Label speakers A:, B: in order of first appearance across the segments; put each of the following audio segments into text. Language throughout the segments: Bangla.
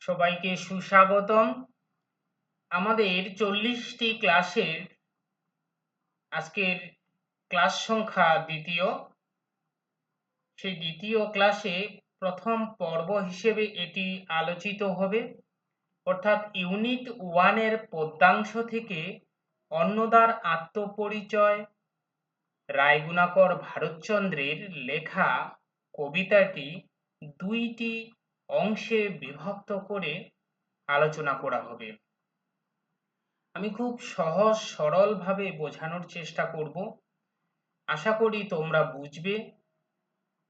A: সবাইকে সুস্বাগতম। আমাদের 40টি ক্লাসের আজকের ক্লাস সংখ্যা দ্বিতীয়। সেই দ্বিতীয় ক্লাসে প্রথম পর্ব হিসেবে এটি আলোচিত হবে, অর্থাৎ ইউনিট 1-এর পদ্যাংশ থেকে অন্নদার আত্মপরিচয় রায়গুণাকর ভারতচন্দ্রের লেখা কবিতাটি দুইটি অংশে বিভক্ত করে আলোচনা করা হবে। আমি খুব সহজ সরলভাবে বোঝানোর চেষ্টা করব, আশা করি তোমরা বুঝবে।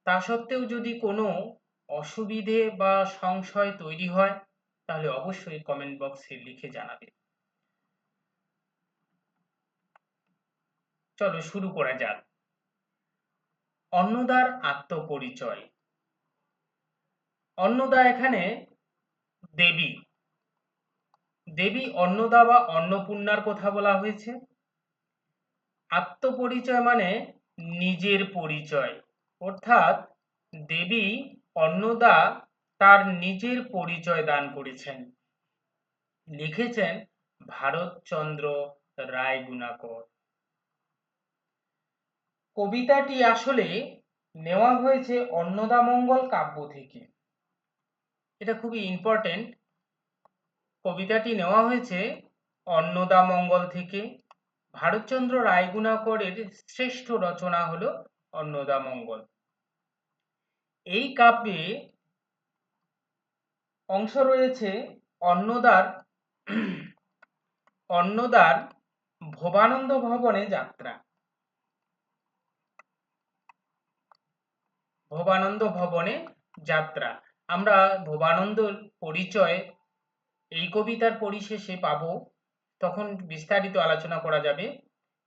A: তা সত্ত্বেও যদি কোনো অসুবিধে বা সংশয় তৈরি হয় তাহলে অবশ্যই কমেন্ট বক্সে লিখে জানাবে। চলো শুরু করা যাক। অন্নদার আত্মপরিচয়। অন্নদা এখানে দেবী দেবী অন্নদা বা অন্নপূর্ণার কথা বলা হয়েছে। আত্মপরিচয় মানে নিজের পরিচয়, অর্থাৎ দেবী অন্নদা তার নিজের পরিচয় দান করেছেন। লিখেছেন ভারতচন্দ্র রায়গুণাকর। কবিতাটি আসলে নেওয়া হয়েছে অন্নদামঙ্গল কাব্য থেকে। এটা খুবই ইম্পর্টেন্ট। কবিতাটি নেওয়া হয়েছে অন্নদামঙ্গল থেকে। ভারতচন্দ্র রায়গুণাকরের শ্রেষ্ঠ রচনা হলো অন্নদামঙ্গল। এই কাব্যে অংশ রয়েছে অন্নদার ভবানন্দ ভবনে যাত্রা। ভবানন্দ ভবনে যাত্রা আমরা ভবানন্দর পরিচয় এই কবিতার পরিশেষে পাবো, তখন বিস্তারিত আলোচনা করা যাবে।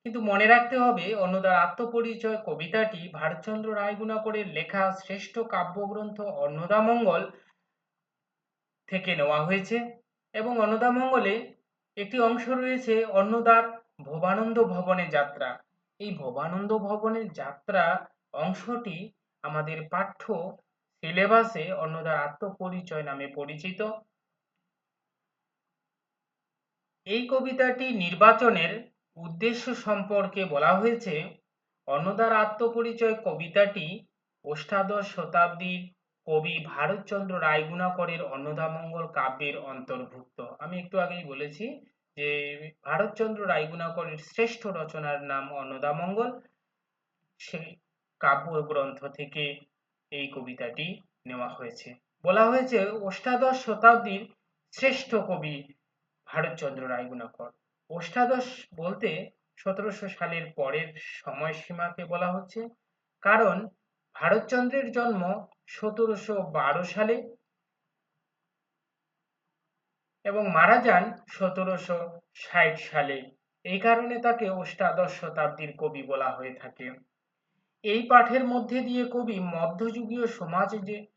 A: কিন্তু মনে রাখতে হবে অন্নদার আত্মপরিচয় কবিতাটি ভারতচন্দ্র রায়গুণাকরের লেখা শ্রেষ্ঠ কাব্যগ্রন্থ অন্নদামঙ্গল থেকে নেওয়া হয়েছে এবং অন্নদামঙ্গলে একটি অংশ রয়েছে অন্নদার ভবানন্দ ভবনে যাত্রা। এই ভবানন্দ ভবনের যাত্রা অংশটি আমাদের পাঠ্য সিলেবাসে অন্নদার আত্মপরিচয় নামে পরিচিত। এই কবিতাটি নির্বাচনের উদ্দেশ্য সম্পর্কে বলা হয়েছে। অন্নদার আত্মপরিচয় কবিতাটি অষ্টাদশ শতাব্দীর কবি ভারতচন্দ্র রায়গুণাকরের অন্নদামঙ্গল কাব্যের অন্তর্ভুক্ত। আমি একটু আগেই বলেছি যে ভারতচন্দ্র রায়গুণাকরের শ্রেষ্ঠ রচনার নাম অন্নদামঙ্গল। সেই কাব্যগ্রন্থ থেকে এই কবিতাটি নেওয়া হয়েছে। বলা হয়েছে অষ্টাদশ শতাব্দীর শ্রেষ্ঠ কবি ভারতচন্দ্র রায়গুণাকর। অষ্টাদশ বলতে 1700 সালের পরের সময়সীমাকে বলা হচ্ছে, কারণ ভারতচন্দ্রের জন্ম 1712 সালে এবং মারা যান 1760 সালে। এই কারণে তাকে অষ্টাদশ শতাব্দীর কবি বলা হয়ে থাকে। এই পাঠের মধ্যে দিয়ে কবি মধ্যযুগীয়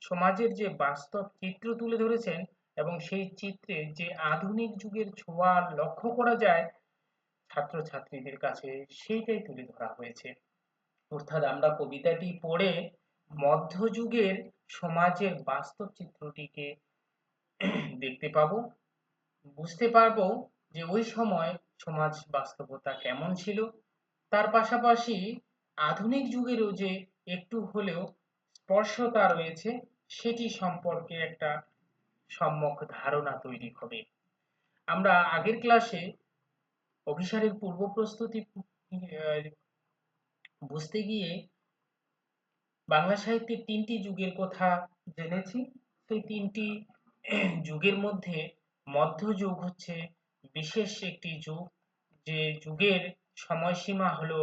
A: সমাজের যে বাস্তব চিত্র তুলে ধরেছেন এবং সেই চিত্রে যে আধুনিক যুগের ছোঁয়া লক্ষ্য করা যায় ছাত্রছাত্রীদের কাছে, সেইটাই তুলে ধরা হয়েছে। অর্থাৎ আমরা কবিতাটি পড়ে মধ্যযুগের সমাজের বাস্তব চিত্রটিকে দেখতে পাবো, বুঝতে পারবো যে ওই সময় সমাজ বাস্তবতা কেমন ছিল। তার পাশাপাশি আধুনিক যুগেরও যে একটু হলেও স্পর্শতা রয়েছে সেটি সম্পর্কে একটা সম্যক ধারণা তৈরি হবে। আমরা আগের ক্লাসে অভিসারের পূর্ব প্রস্তুতি বুঝতে গিয়ে বাংলা সাহিত্যের 3টি যুগের কথা জেনেছি। সেই 3টি যুগের মধ্যে মধ্যযুগ হচ্ছে বিশেষ একটি যুগ, যে যুগের সময়সীমা হলো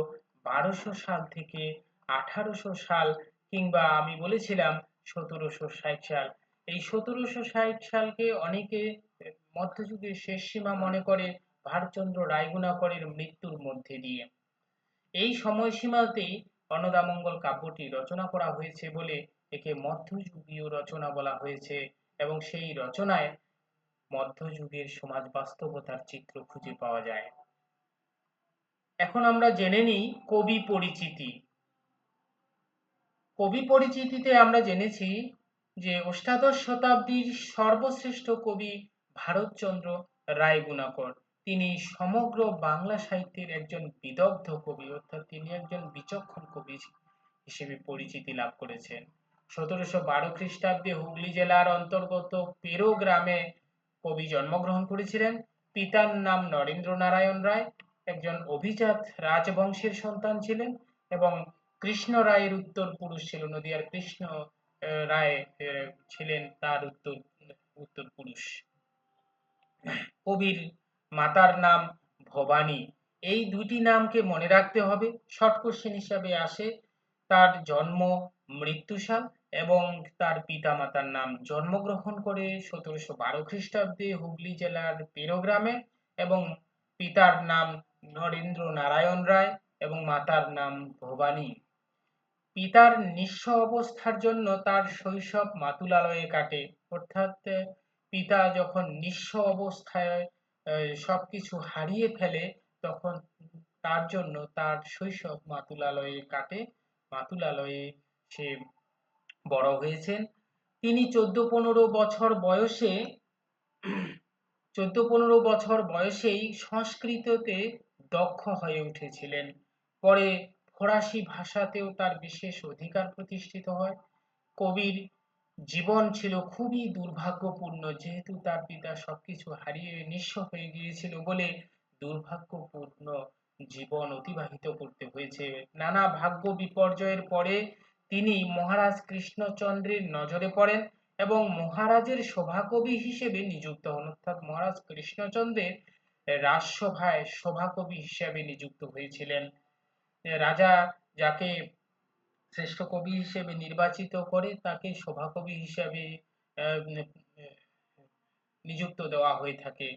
A: 1200 সাল থেকে 1800 সাল, কিংবা আমি বলেছিলাম 1760 সাল। এই 1760 সালকে অনেকে মধ্যযুগের শেষ সীমা মনে করে ভারতচন্দ্র রায়গুণাকরের মৃত্যুর মধ্যে দিয়ে। এই সময়সীমাতেই অন্নদামঙ্গল কাব্যটি রচনা করা হয়েছে বলে একে মধ্যযুগীয় রচনা বলা হয়েছে এবং সেই রচনায় মধ্যযুগের সমাজ বাস্তবতার চিত্র খুঁজে পাওয়া যায়। এখন আমরা জেনে নিই কবি পরিচিতি। কবি পরিচিতিতে আমরা জেনেছি যে অষ্টাদশ শতাব্দীর সর্বশ্রেষ্ঠ কবি ভারতচন্দ্র রায়গুণাকর। তিনি সমগ্র বাংলা সাহিত্যের একজন বিদগ্ধ কবি, অর্থাৎ তিনি একজন বিচক্ষণ কবি হিসেবে পরিচিতি লাভ করেছেন। ১৭১২ খ্রিস্টাব্দে হুগলি জেলার অন্তর্গত পেরো গ্রামে কবি জন্মগ্রহণ করেছিলেন। পিতার নাম নরেন্দ্র নারায়ণ রায়, একজন অভিজাত রাজবংশের সন্তান ছিলেন এবং কৃষ্ণ রায়ের উত্তর পুরুষ ছিল। নদিয়ার কৃষ্ণ রায় ছিলেন তার উত্তর পুরুষ। কবির মাতার নাম ভবানী। এই দুটি নামকে মনে রাখতে হবে। শর্ট কোশ্চেন হিসাবে আসে তার জন্ম, মৃত্যুসাল এবং তার পিতামাতার নাম। জন্মগ্রহণ করে ১৭১২ খ্রিস্টাব্দে হুগলি জেলার পেরো গ্রামে এবং পিতার নাম নরেন্দ্র নারায়ণ রায় এবং মাতার নাম ভবানী। পিতার নিঃস্ব অবস্থার জন্য তার শৈশব মাতুলালয়ে কাটে, অর্থাৎ পিতা যখন নিঃস্ব অবস্থায় সবকিছু হারিয়ে ফেলে তখন তার জন্য তার শৈশব মাতুলালয়ে কাটে। মাতুলালয়ে সে বড় হয়েছেন। তিনি ১৪-১৫ বছর বয়সে ১৪-১৫ বছর বয়সেই সংস্কৃততে দক্ষ হয়ে উঠেছিলেন। পরে ফরাসি ভাষাতেও তার বিশেষ অধিকার প্রতিষ্ঠিত হয়। কবির জীবন ছিল খুবই দুর্ভাগ্যপূর্ণ, যেহেতু তার পিতা সবকিছু হারিয়ে নিঃস্ব হয়ে গিয়েছিল বলে দুর্ভাগ্যপূর্ণ জীবন অতিবাহিত করতে হয়েছে। নানা ভাগ্য বিপর্যয়ের পরে তিনি মহারাজ কৃষ্ণচন্দ্রের নজরে পড়েন এবং মহারাজের সভাকবি হিসেবে নিযুক্ত হন, অর্থাৎ মহারাজ কৃষ্ণচন্দ্রের রাজসভায় সভাকবি হিসেবে নিযুক্ত হয়েছিলেন। রাজা যাকে শ্রেষ্ঠ কবি হিসেবে নির্বাচিত করে তাকে সভাকবি হিসেবে নিযুক্ত দেওয়া হয়ে থাকে।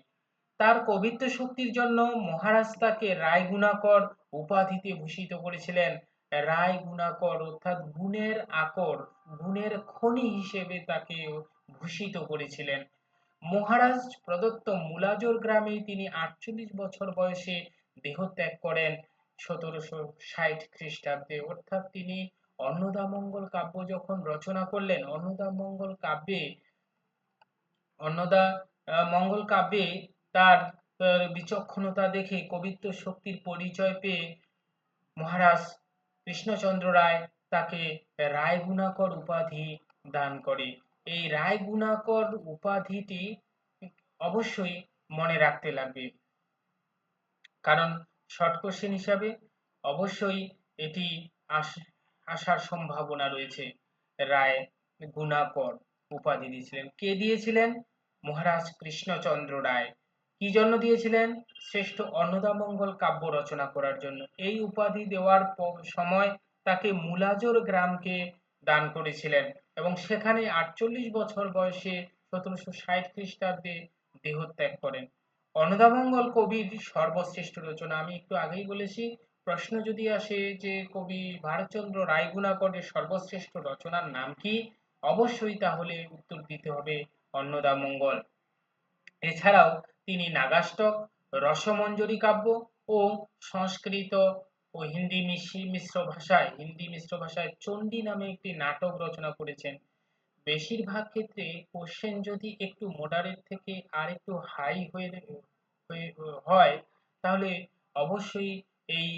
A: তার কবিত্ব শক্তির জন্য মহারাজ তাকে রায়গুণাকর উপাধিতে ভূষিত করেছিলেন। রায়গুণাকর অর্থাৎ গুণের আকর, গুণের খনি হিসেবে তাকে ভূষিত করেছিলেন। মহারাজ প্রদত্ত মুলাজোর গ্রামে তিনি ৪৮ বছর বয়সে দেহত্যাগ করেন ১৭৬০ খ্রিস্টাব্দে, অর্থাৎ তিনি অন্নদামঙ্গল কাব্য যখন রচনা করলেন, অন্নদা মঙ্গল কাব্যে তার বিচক্ষণতা দেখে, কবিত্ব শক্তির পরিচয় পেয়ে মহারাজ কৃষ্ণচন্দ্র রায় তাকে রায়গুণাকর উপাধি দান করে। এই রায়গুণাকর উপাধিটি অবশ্যই মনে রাখতে লাগবে, কারণ শর্ট কোশ্চেন হিসাবে অবশ্যই এটি আসার সম্ভাবনা রয়েছে। রায় গুণাকর উপাধি দিয়েছিলেন। কে দিয়েছিলেন? মহারাজ কৃষ্ণচন্দ্র রায়। কি জন্য দিয়েছিলেন? শ্রেষ্ঠ অন্নদামঙ্গল কাব্য রচনা করার জন্য। এই উপাধি দেওয়ার সময় তাকে মুলাজোর গ্রামকে দান করেছিলেন এবং সেখানে ৪৮ বছর বয়সে ১৭৬০ খ্রিস্টাব্দে দেহত্যাগ করেন। অন্নদামঙ্গল কবির সর্বশ্রেষ্ঠ রচনা। আমি একটু আগেই বলেছি, প্রশ্ন যদি আসে যে কবি ভারতচন্দ্র রায়গুণাকরের সর্বশ্রেষ্ঠ রচনার নাম কি, অবশ্যই তাহলে উত্তর দিতে হবে অন্নদামঙ্গল। এছাড়াও তিনি নাগাষ্টক, রসমঞ্জরি কাব্য ও সংস্কৃত ও হিন্দি মিশ্র ভাষায় চণ্ডী নামে একটি নাটক রচনা করেছেন। বেশিরভাগ ক্ষেত্রে কোশ্চেন যদি একটু মডারেট থেকে আর একটু হাই হয় তাহলে অবশ্যই এই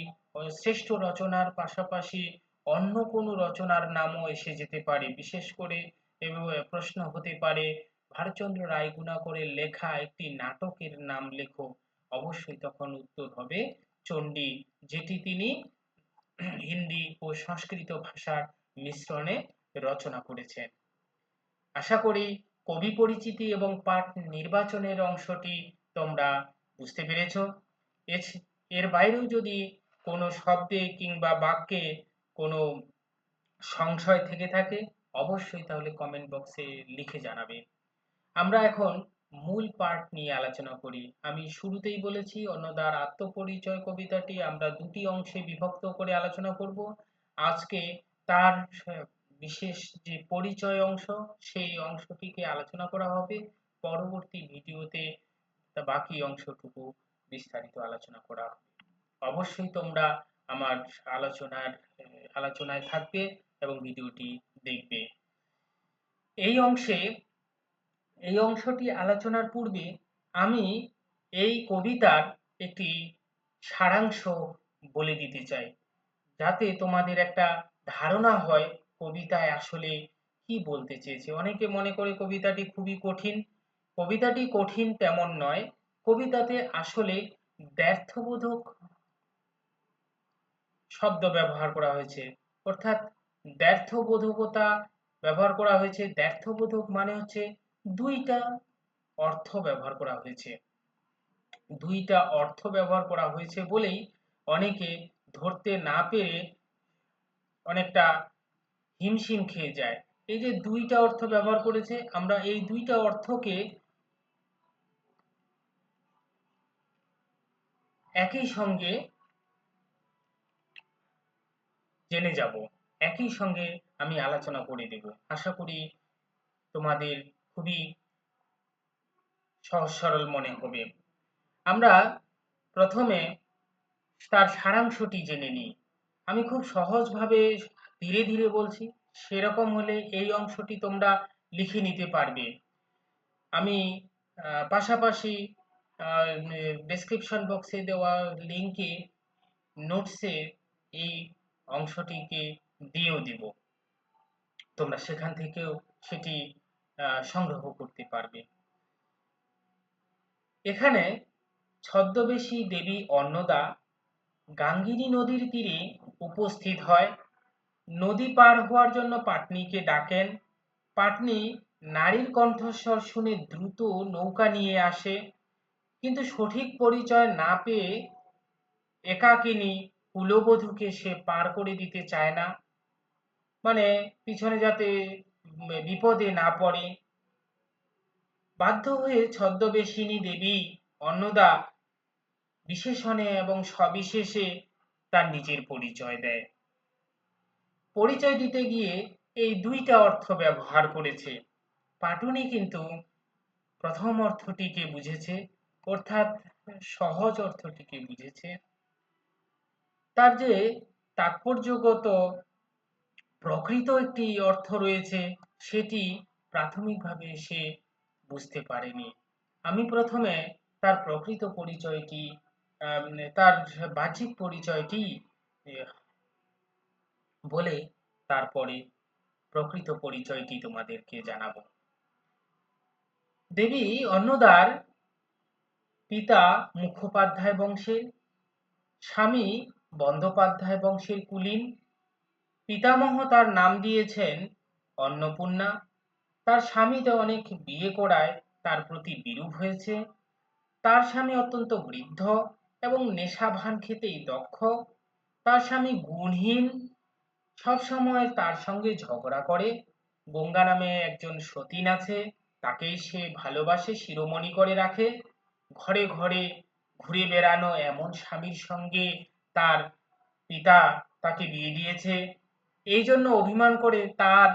A: শ্রেষ্ঠ রচনার পাশাপাশি অন্য কোনো রচনার নামও এসে যেতে পারে। বিশেষ করে প্রশ্ন হতে পারে ভারতচন্দ্র রায়গুণাকরের লেখা একটি নাটকের নাম লেখো, অবশ্যই তখন উত্তর হবে চণ্ডী, যেটি তিনি হিন্দি ও সংস্কৃত ভাষার মিশ্রণে রচনা করেছেন। আশা করি কবি পরিচিতি এবং পাঠ নির্বাচনের অংশটি তোমরা বুঝতে পেরেছ। এর বাইরেও যদি কোনো শব্দে কিংবা বাক্যে কোনো সংশয় থেকে থাকে অবশ্যই তাহলে কমেন্ট বক্সে লিখে জানাবে। আমরা এখন মূল পাঠ নিয়ে আলোচনা করি। আমি শুরুতেই বলেছি অন্নদার আত্মপরিচয় কবিতাটি আমরা দুটি অংশে বিভক্ত করে আলোচনা করব। আজকে তার বিশেষ যে পরিচয় অংশ সেই অংশটিকে আলোচনা করা হবে। পরবর্তী ভিডিওতে বাকি অংশটুকু বিস্তারিত আলোচনা করা হবে। অবশ্যই তোমরা আমার আলোচনায় থাকবে এবং ভিডিওটি দেখবে। এই অংশটি আলোচনার পূর্বে আমি এই কবিতার একটি সারাংশ বলে দিতে চাই, যাতে তোমাদের একটা ধারণা হয় কবিতায় আসলে কি বলতে চেয়েছে। অনেকে মনে করে কবিতাটি খুবই কঠিন। কবিতাটি কঠিন তেমন নয়। কবিতাতে আসলে দ্ব্যর্থবোধক শব্দ ব্যবহার করা হয়েছে, অর্থাৎ দ্ব্যর্থবোধকতা ব্যবহার করা হয়েছে। দ্ব্যর্থবোধক মানে হচ্ছে দুইটা অর্থ ব্যবহার করা হয়েছে। দুইটা অর্থ ব্যবহার করা হয়েছে বলেই অনেকে ধরতে না পেরে অনেকটা হিমশিম খেয়ে যায়। এই যে দুইটা অর্থ ব্যবহার করেছে, আমরা এই দুইটা অর্থকে একই সঙ্গে জেনে যাব, একই সঙ্গে আমি আলোচনা করে দেব। আশা করি তোমাদের খুবই সহজ সরল মনে হবে। আমরা প্রথমে তার সারাংশটি জেনে নিই। আমি খুব সহজভাবে ধীরে ধীরে বলছি, সেরকম হলে এই অংশটি তোমরা লিখে নিতে পারবে। আমি পাশাপাশি ডেসক্রিপশন বক্সে দেওয়া লিঙ্কে নোটসে এই অংশটিকে দিয়েও দিব, তোমরা সেখান থেকেও সেটি সংগ্রহ করতে পারবে। এখানে ছদ্মবেশী দেবী অন্নদা গাঙ্গিনী নদীর তীরে উপস্থিত হয়। নদী পার হওয়ার জন্য পাটনিকে ডাকেন। পাটনি নারীর কণ্ঠস্বর শুনে দ্রুত নৌকা নিয়ে আসে, কিন্তু সঠিক পরিচয় না পেয়ে একাকিনী কুলবধূকে সে পার করে দিতে চায় না, মানে পিছনে যাতে বিপদে না পড়ে। বাধ্য হয়ে ছদ্মবেশিনী দেবী অন্নদা বিশেষণে এবং সবিশেষে তার নিজের পরিচয় দেয়। পরিচয় দিতে গিয়ে এই দুইটা অর্থ ব্যবহার করেছে। পাটুনি কিন্তু প্রথম অর্থটিকে বুঝেছে, অর্থাৎ সহজ অর্থটিকে বুঝেছে। তার যে তাৎপর্যগত প্রকৃত একটি অর্থ রয়েছে সেটি প্রাথমিকভাবে সে বুঝতে পারেনি। আমি প্রথমে তার প্রকৃত পরিচয়টি, তার বাহ্যিক পরিচয়টি বলে তারপরে প্রকৃত পরিচয়টি তোমাদেরকে জানাবো। দেবী অন্নদার পিতা মুখোপাধ্যায় বংশের, স্বামী বন্দ্যোপাধ্যায় বংশের কুলীন। পিতামহ তার নাম দিয়েছেন অন্নপূর্ণা। তার স্বামীতে অনেক বিয়ে করায় তার প্রতি বিরূপ হয়েছে। তার স্বামী অত্যন্ত বৃদ্ধ এবং নেশা ভান খেতেই দক্ষ। তার স্বামী গুণহীন, সবসময় তার সঙ্গে ঝগড়া করে। গঙ্গা নামে একজন সতীন আছে, তাকেই সে ভালোবাসে, শিরোমণি করে রাখে। ঘরে ঘরে ঘুরে বেড়ানো এমন স্বামীর সঙ্গে তার পিতা তাকে বিয়ে দিয়েছে। এই জন্য অভিমান করে তার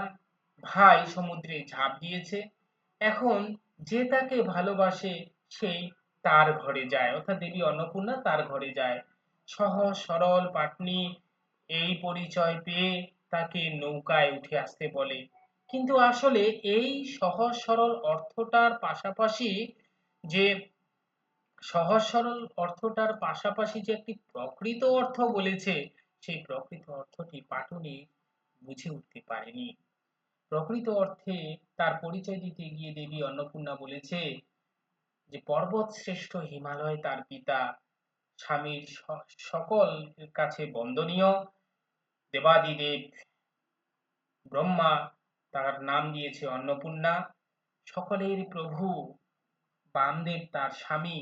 A: ভাই সমুদ্রে ঝাঁপ দিয়েছে। এখন যে তাকে ভালোবাসে সেই তার ঘরে যায়, অর্থাৎ দেবী অন্নপূর্ণা তার ঘরে যায়। সহজ সরল পাটনি এই পরিচয় পেয়ে তাকে নৌকায় উঠে আসতে বলে। কিন্তু আসলে এই সহজ সরল অর্থটার পাশাপাশি যে সহজ সরল অর্থটার পাশাপাশি যে একটি প্রকৃত অর্থ বলেছে, সেই প্রকৃত অর্থটি পাটুনি বুঝে উঠতে পারেনি। প্রকৃত অর্থে তার পরিচয় দিতে গিয়ে দেবী অন্নপূর্ণা বলেছে যে পর্বত শ্রেষ্ঠ হিমালয় তার পিতা, স্বামীর সকল কাছে বন্দনীয়। দেবাদিদেব ব্রহ্মা তার নাম দিয়েছে অন্নপূর্ণা। সকলের প্রভু বামদেব তার স্বামী।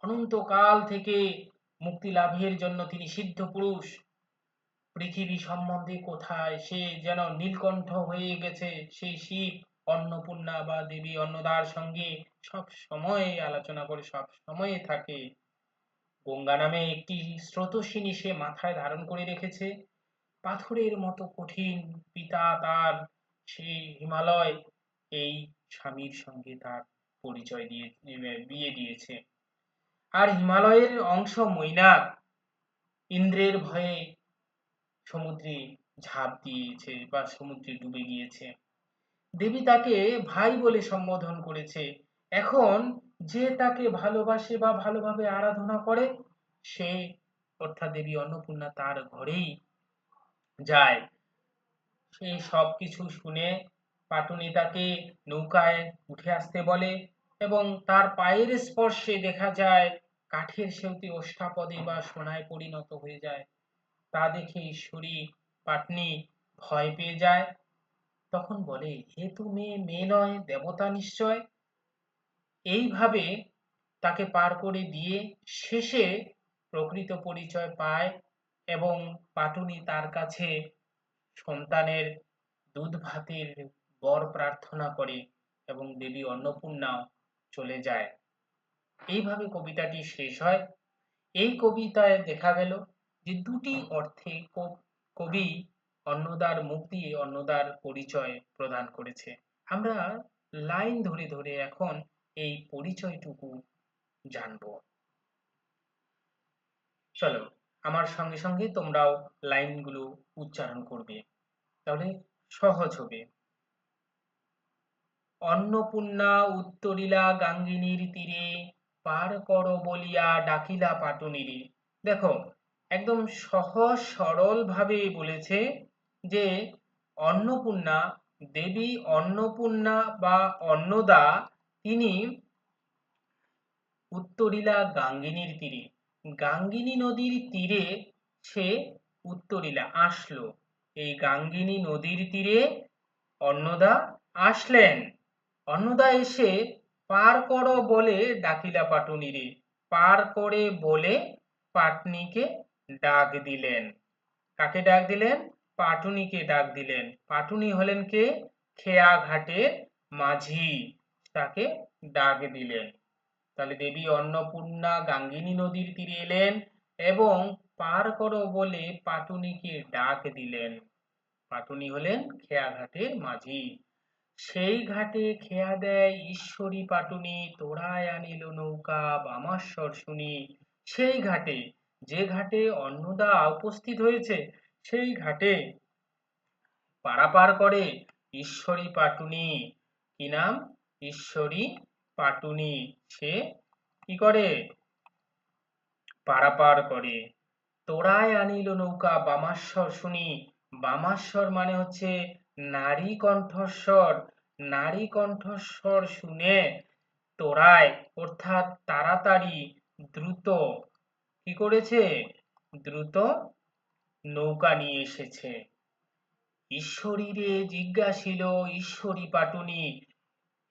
A: অনন্তকাল থেকে মুক্তি লাভের জন্য তিনি সিদ্ধ পুরুষ। পৃথিবী সম্বন্ধে কোথায় সে যেন নীলকণ্ঠ হয়ে গেছে, সেই শিব অন্নপূর্ণা বা দেবী অন্নদার সঙ্গে সব সময় আলোচনা করে, সব সময়ে থাকে। গঙ্গা নামে একটি স্রোতস্বিনী সে মাথায় ধারণ করে রেখেছে। পাথরের মতো কঠিন পিতা তার, সেই হিমালয় এই স্বামীর সঙ্গে তার পরিচয় দিয়ে বিয়ে দিয়েছে। আর হিমালয়ের অংশ মৈনাক ইন্দ্রের ভয়ে সমুদ্রে ঝাঁপ দিয়েছে বা সমুদ্রে ডুবে গিয়েছে। দেবী তাকে ভাই বলে সম্বোধন করেছে। এখন যে তাকে ভালোবাসে বা ভালোভাবে আরাধনা করে, সে অর্থাৎ দেবী অন্নপূর্ণা তার ঘরেই যায়। সে সবকিছু শুনে পাটুনি তাকে নৌকায় উঠে আসতে বলে এবং তার পায়ের স্পর্শে দেখা যায় কাঠের সেতু অষ্টাপদে বা সোনায় পরিণত হয়ে যায়। তা দেখে ঈশ্বরী পাটনি ভয় পেয়ে যায়। তখন বলে, হে তো মেয়ে, মেয়ে নয়, দেবতা নিশ্চয়। এইভাবে তাকে পার করে দিয়ে শেষে প্রকৃত পরিচয় পায় এবং পাটুনি তার কাছে সন্তানের দুধ ভাতের বর প্রার্থনা করে এবং দেবী অন্নপূর্ণাও চলে যায়। এইভাবে কবিতাটি শেষ হয়। এই কবিতায় দেখা গেল যে দুটি অর্থে কবি অন্নদার মুখ দিয়ে অন্নদার পরিচয় প্রদান করেছে। আমরা লাইন ধরে ধরে এখন এই পরিচয়টুকু জানব। চলো, আমার সঙ্গে সঙ্গে তোমরাও লাইনগুলো উচ্চারণ করবে, তাহলে সহজ হবে। অন্নপূর্ণা উত্তরিলা গাঙ্গিনীর তীরে, পার কর বলিয়া ডাকিলা পাটুনিরে। দেখো, একদম সহজ সরল ভাবে বলেছে যে অন্নপূর্ণা, দেবী অন্নপূর্ণা বা অন্নদা, তিনি উত্তরিলা গাঙ্গিনীর তীরে, গাঙ্গিনী নদীর তীরে সে উত্তরিলা আসলো। এই গাঙ্গিনী নদীর তীরে অন্নদা আসলেন। অন্নদা এসে পার করো বলে ডাকিলা পাটুনিরে, পার করে বলে পাটনিকে ডাক দিলেন। কাকে ডাক দিলেন? পাটুনিকে ডাক দিলেন। পাটুনি হলেন কে? খেয়া ঘাটের মাঝি, তাকে ডাক দিলেন। তাহলে দেবী অন্নপূর্ণা গাঙ্গিনী নদীর তীরে এলেন এবং পার করো বলে পাটুনিকে ডাক দিলেন। পাটুনি হলেন খেয়া ঘাটের মাঝি। সেই ঘাটে খেয়া দেয় ঈশ্বরী পাটুনি, তোড়ায় আনিল নৌকা বামাশ্বর শুনি। সেই ঘাটে, যে ঘাটে অন্নদা উপস্থিত হয়েছে, সেই ঘাটে পারাপার করে ঈশ্বরী পাটুনি। কি নাম? ঈশ্বরী পাটুনি। সে কি করে? পারাপার করে। তোড়ায় আনিল নৌকা বামাশ্বর শুনি। বামাশ্বর মানে হচ্ছে নারী কণ্ঠস্বর। নারী কণ্ঠস্বর শুনে তোড়ায় অর্থাৎ তাড়াতাড়ি, দ্রুত কি করেছে? দ্রুত নৌকা নিয়ে এসেছে। ঈশ্বরীরে জিজ্ঞাসিল ঈশ্বরী পাটুনি,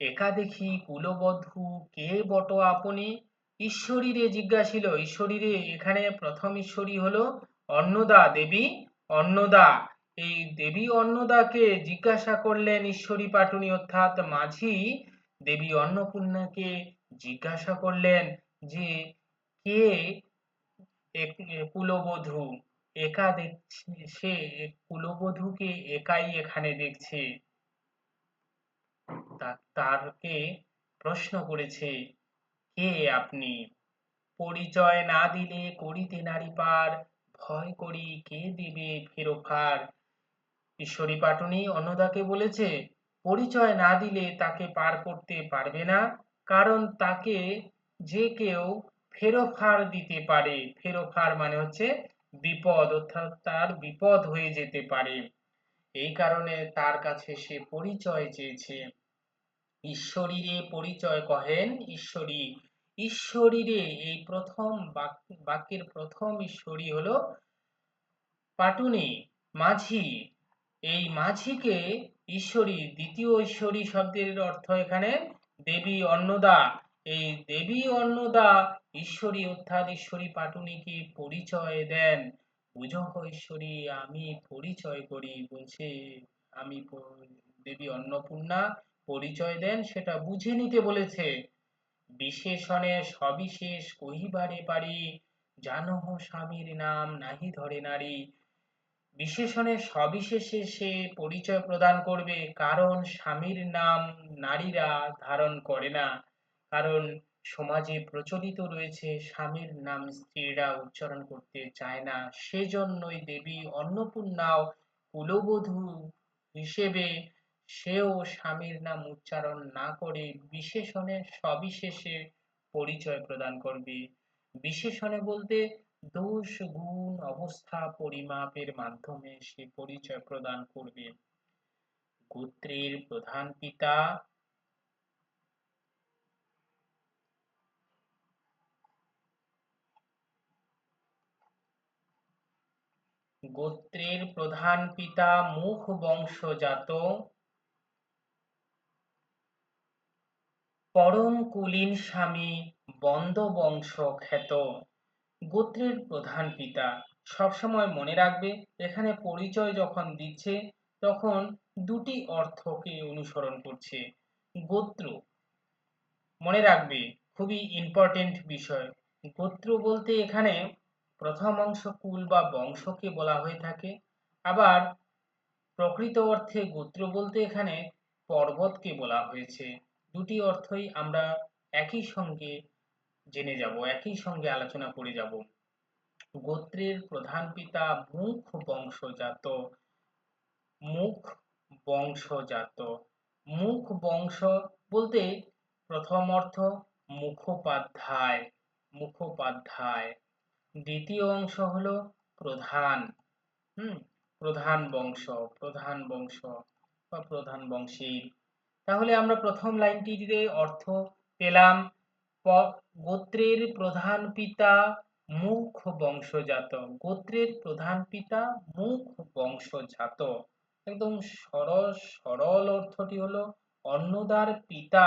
A: একা দেখি কুলবধূ কে বট আপনি। ঈশ্বরীরে জিজ্ঞাসিল, ঈশ্বরীরে এখানে প্রথম ঈশ্বরী হলো অন্নদা, দেবী অন্নদা। এই দেবী অন্নদাকে জিজ্ঞাসা করলেন ঈশ্বরী পাটুনি অর্থাৎ মাঝি দেবী অন্নপূর্ণাকে জিজ্ঞাসা করলেন যে কে কুলবধূ। একা দেখছে, সে কুলবধূকে একাই এখানে দেখছে। তারকে প্রশ্ন করেছে, কে আপনি? পরিচয় না দিলে করিতে নারী পার, ভয় করি কে দেবে ফেরোফার। ঈশ্বরী পাটুনি অন্নদাকে বলেছে, পরিচয় না দিলে তাকে পার করতে পারবে না, কারণ তাকে যে কেউ ফেরোফার দিতে পারে। ফেরোফার মানে হচ্ছে বিপদ, অর্থাৎ তার বিপদ হয়ে যেতে পারে। এই কারণে তার কাছে সে পরিচয় চেয়েছে। ঈশ্বরীরে পরিচয় কহেন ঈশ্বরী। ঈশ্বরীরে, এই প্রথম বাক্যের প্রথম ঈশ্বরী হলো পাটুনি, মাঝি। এই মাঝিকে ঈশ্বরী, দ্বিতীয় ঈশ্বরী শব্দের অর্থ এখানে দেবী অন্নদা। এই দেবী অন্নদা ঈশ্বরী অর্থাৎ ঈশ্বরী পাটুনিকে পরিচয় দেন। বুঝো ঈশ্বরী আমি পরিচয় করি, বলছে আমি দেবী অন্নপূর্ণা পরিচয় দেন, সেটা বুঝে নিতে বলেছে। বিশেষণে সবিশেষ কহিবারে পারি, জানহ স্বামীর নাম নাহি ধরে নারী। বিশেষণে সবিশেষে সে পরিচয় প্রদান করবে, কারণ স্বামীর নাম নারীরা ধারণ করে না। কারণ সমাজে প্রচলিত রয়েছে স্বামীর নাম স্ত্রীরা উচ্চারণ করতে চায় না। সেজন্যই দেবী অন্নপূর্ণাও কুলবধূ হিসেবে সেও স্বামীর নাম উচ্চারণ না করে বিশেষণে সবিশেষে পরিচয় প্রদান করবে। বিশেষণে বলতে দোষ, গুণ, অবস্থা পরিমাপের মাধ্যমে সে পরিচয় প্রদান করবে। গোত্রের প্রধান পিতা গোত্রের প্রধান পিতা মুখ বংশজাত পরম কুলীন স্বামী বন্দ বংশ খ্যাত। গোত্রের প্রধান পিতা সবসময় মনে রাখবে, এখানে পরিচয় যখন দিচ্ছে তখন দুটি অর্থকে অনুসরণ করছে। গোত্র মনে রাখবে, খুবই ইম্পর্টেন্ট বিষয়। গোত্র বলতে এখানে প্রথম অংশ কুল বা বংশকে বলা হয়ে থাকে, আবার প্রকৃত অর্থে গোত্র বলতে এখানে পর্বতকে বলা হয়েছে। দুটি অর্থই আমরা একই সঙ্গে জেনে যাব, একই সঙ্গে আলোচনা করে যাব। গোত্রের প্রধান পিতা মুখ বংশজাত। মুখ বংশজাত, মুখ বংশ বলতে প্রথম অর্থ মুখোপাধ্যায়, মুখোপাধ্যায়। দ্বিতীয় অংশ হলো প্রধান, প্রধান বংশ, প্রধান বংশ বা প্রধান বংশীর। তাহলে আমরা প্রথম লাইনটিতে অর্থ পেলাম, গোত্রের প্রধান পিতা মুখ বংশজাত। গোত্রের প্রধান পিতা মুখ বংশজাত, একদম সরল অর্থটি হলো অন্নদার পিতা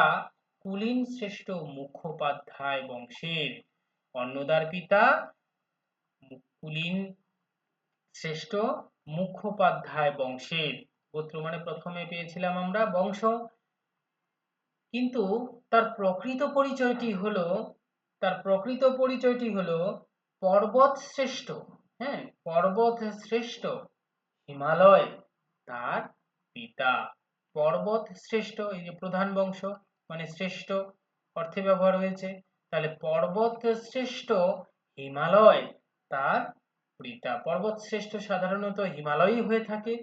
A: কুলীন শ্রেষ্ঠ মুখোপাধ্যায় বংশের। অন্নদার পিতা কুলীন শ্রেষ্ঠ মুখোপাধ্যায় বংশের। গোত্র মানে প্রথমে পেয়েছিলাম আমরা বংশ, কিন্তু তার প্রকৃত পরিচয়টি হলো পর্বত শ্রেষ্ঠ। হ্যাঁ, পর্বত শ্রেষ্ঠ হিমালয় তার পিতা। পর্বত শ্রেষ্ঠ, এই যে প্রধান বংশ মানে শ্রেষ্ঠ অর্থে ব্যবহার হয়েছে, তাহলে পর্বত শ্রেষ্ঠ হিমালয় তার পিতা। পর্বত শ্রেষ্ঠ সাধারণত হিমালয়ই হয়ে থাকে,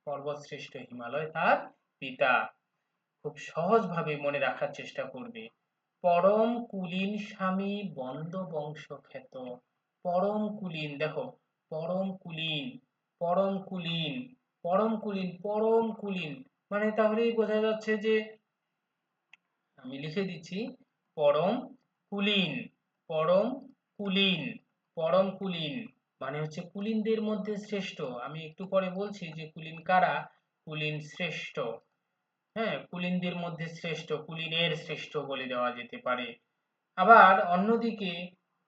A: পর্বত শ্রেষ্ঠ হিমালয় তার পিতা। খুব সহজভাবে মনে রাখার চেষ্টা করবে। পরম কুলীন স্বামী বন্দ বংশ খ্যাত। পরম কুলীন, দেখো পরম কুলীন, পরম কুলীন, পরম কুলীন, পরম কুলীন মানে তাহলেই বোঝা যাচ্ছে যে, আমি লিখে দিচ্ছি পরম কুলীন, পরম কুলীন, পরম কুলীন মানে হচ্ছে কুলীনদের মধ্যে শ্রেষ্ঠ। আমি একটু পরে বলছি যে কুলীন কারা। কুলীন শ্রেষ্ঠ, হ্যাঁ, কুলীনদের মধ্যে শ্রেষ্ঠ, কুলীনের শ্রেষ্ঠ বলে দেওয়া যেতে পারে। আবার অন্যদিকে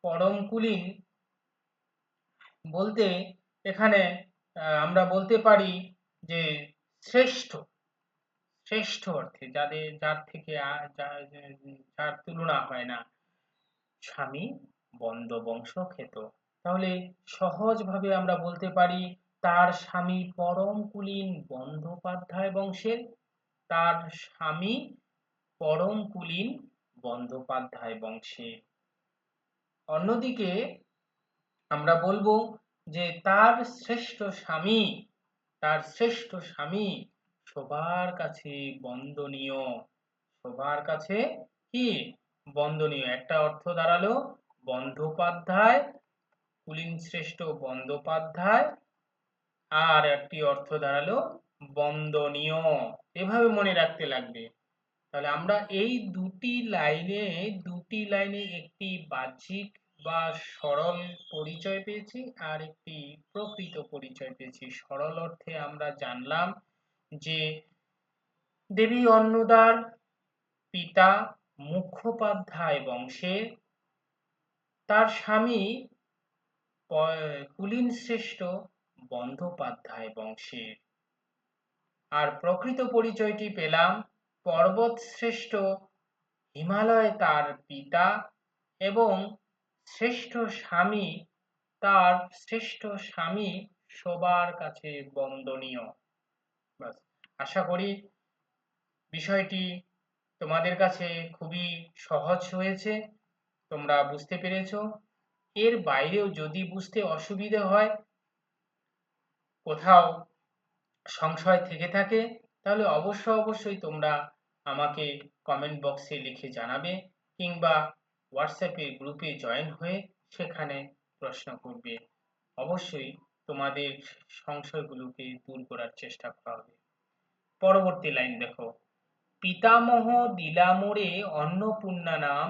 A: পরম কুলীন বলতে এখানে আমরা বলতে পারি যে শ্রেষ্ঠ, শ্রেষ্ঠ অর্থে, যার থেকে যার তুলনা হয় না। স্বামী বন্দ বংশ খ্যাত, তাহলে সহজভাবে আমরা বলতে পারি তার স্বামী পরম কুলীন বন্দ্যোপাধ্যায় বংশের, তার স্বামী পরম কুলীন বন্দ্যোপাধ্যায় বংশের। অন্যদিকে আমরা বলবো যে তার শ্রেষ্ঠ স্বামী, তার শ্রেষ্ঠ স্বামী সবার কাছে বন্দনীয়, সবার কাছে কি বন্দনীয়। একটা অর্থ দাঁড়ালো বন্দ্যোপাধ্যায়, কুলীন শ্রেষ্ঠ বন্দ্যোপাধ্যায়, আর একটি অর্থ দাঁড়ালো বন্দনীয়। এভাবে মনে রাখতে লাগবে। তাহলে আমরা এই দুটি লাইনে একটি বাহ্যিক বা সরল পরিচয় পেয়েছি, আর একটি প্রকৃত পরিচয় পেয়েছি। সরল অর্থে আমরা জানলাম যে দেবী অন্নদার পিতা মুখোপাধ্যায় বংশের, তার স্বামী কুলীন শ্রেষ্ঠ বন্দ্যোপাধ্যায় বংশের। আর প্রকৃত পরিচয়টি পেলাম পর্বত শ্রেষ্ঠ হিমালয় তার পিতা এবং শ্রেষ্ঠ স্বামী, তার শ্রেষ্ঠ স্বামী সবার কাছে বন্দনীয়। আশা করি বিষয়টি তোমাদের কাছে খুবই সহজ হয়েছে, তোমরা বুঝতে পেরেছো। এর বাইরেও যদি বুঝতে অসুবিধে হয়, কোথাও সংশয় থেকে থাকে, তাহলে অবশ্যই তোমরা আমাকে কমেন্ট বক্সে লিখে জানাবে, কিংবা হোয়াটসঅ্যাপে গ্রুপে জয়েন হয়ে সেখানে প্রশ্ন করবে। অবশ্যই তোমাদের সংশয়গুলোকে দূর করার চেষ্টা করা হবে। পরবর্তী লাইন দেখো, পিতামহ দিলা মোরে অন্নপূর্ণা নাম,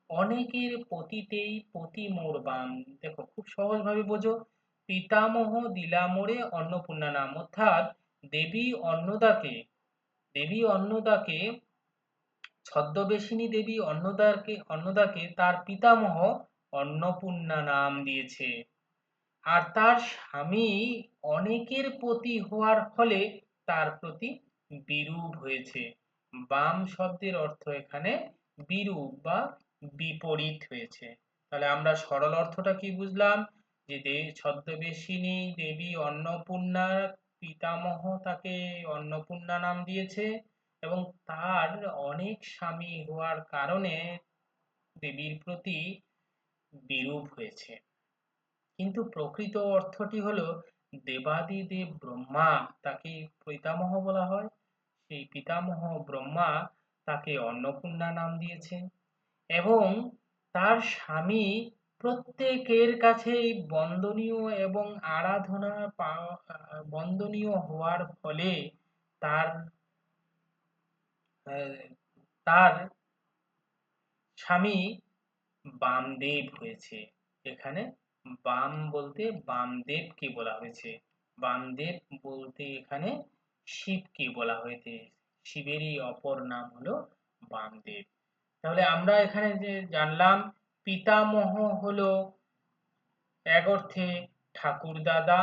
A: অনেকের পতিতেই পতি মোর বাম। দেখো খুব সহজভাবে বোঝো, পিতামহ দিলা মোরে অন্নপূর্ণা নাম, অর্থাৎ দেবী অন্নদাকে ছদ্মবেশিনী দেবী অন্নদাকে তার পিতামহ অন্নপূর্ণা নাম দিয়েছে। আর তার স্বামী অনেকের প্রতি হওয়ার ফলে তার প্রতি বিরূপ হয়েছে। বাম শব্দের অর্থ এখানে বিরূপ বা বিপরীত হয়েছে। তাহলে আমরা সরল অর্থটা কি বুঝলাম, যে ছদ্মবেশিনী দেবী অন্নপূর্ণার পিতামহ তাকে অন্নপূর্ণা নাম দিয়েছে, এবং তার অনেক স্বামী হওয়ার কারণে দেবীর প্রতি বিরূপ হয়েছে। কিন্তু প্রকৃত অর্থটি হলো, দেবাদিদেব ব্রহ্মা তাকে পিতামহ বলা হয়, সেই পিতামহ ব্রহ্মা তাকে অন্নপূর্ণা নাম দিয়েছে, এবং তার স্বামী প্রত্যেকের কাছেই বন্দনীয় এবং বন্দনীয় হওয়ার ফলে তার তার স্বামী বামদেব হয়েছে। এখানে বাম বলতে বামদেবকে বলা হয়েছে, বামদেব বলতে এখানে শিবকে বলা হয়েছে, শিবেরই অপর নাম হলো বামদেব। তাহলে আমরা এখানে যে জানলাম, পিতামহ হলো এক অর্থে ঠাকুরদাদা,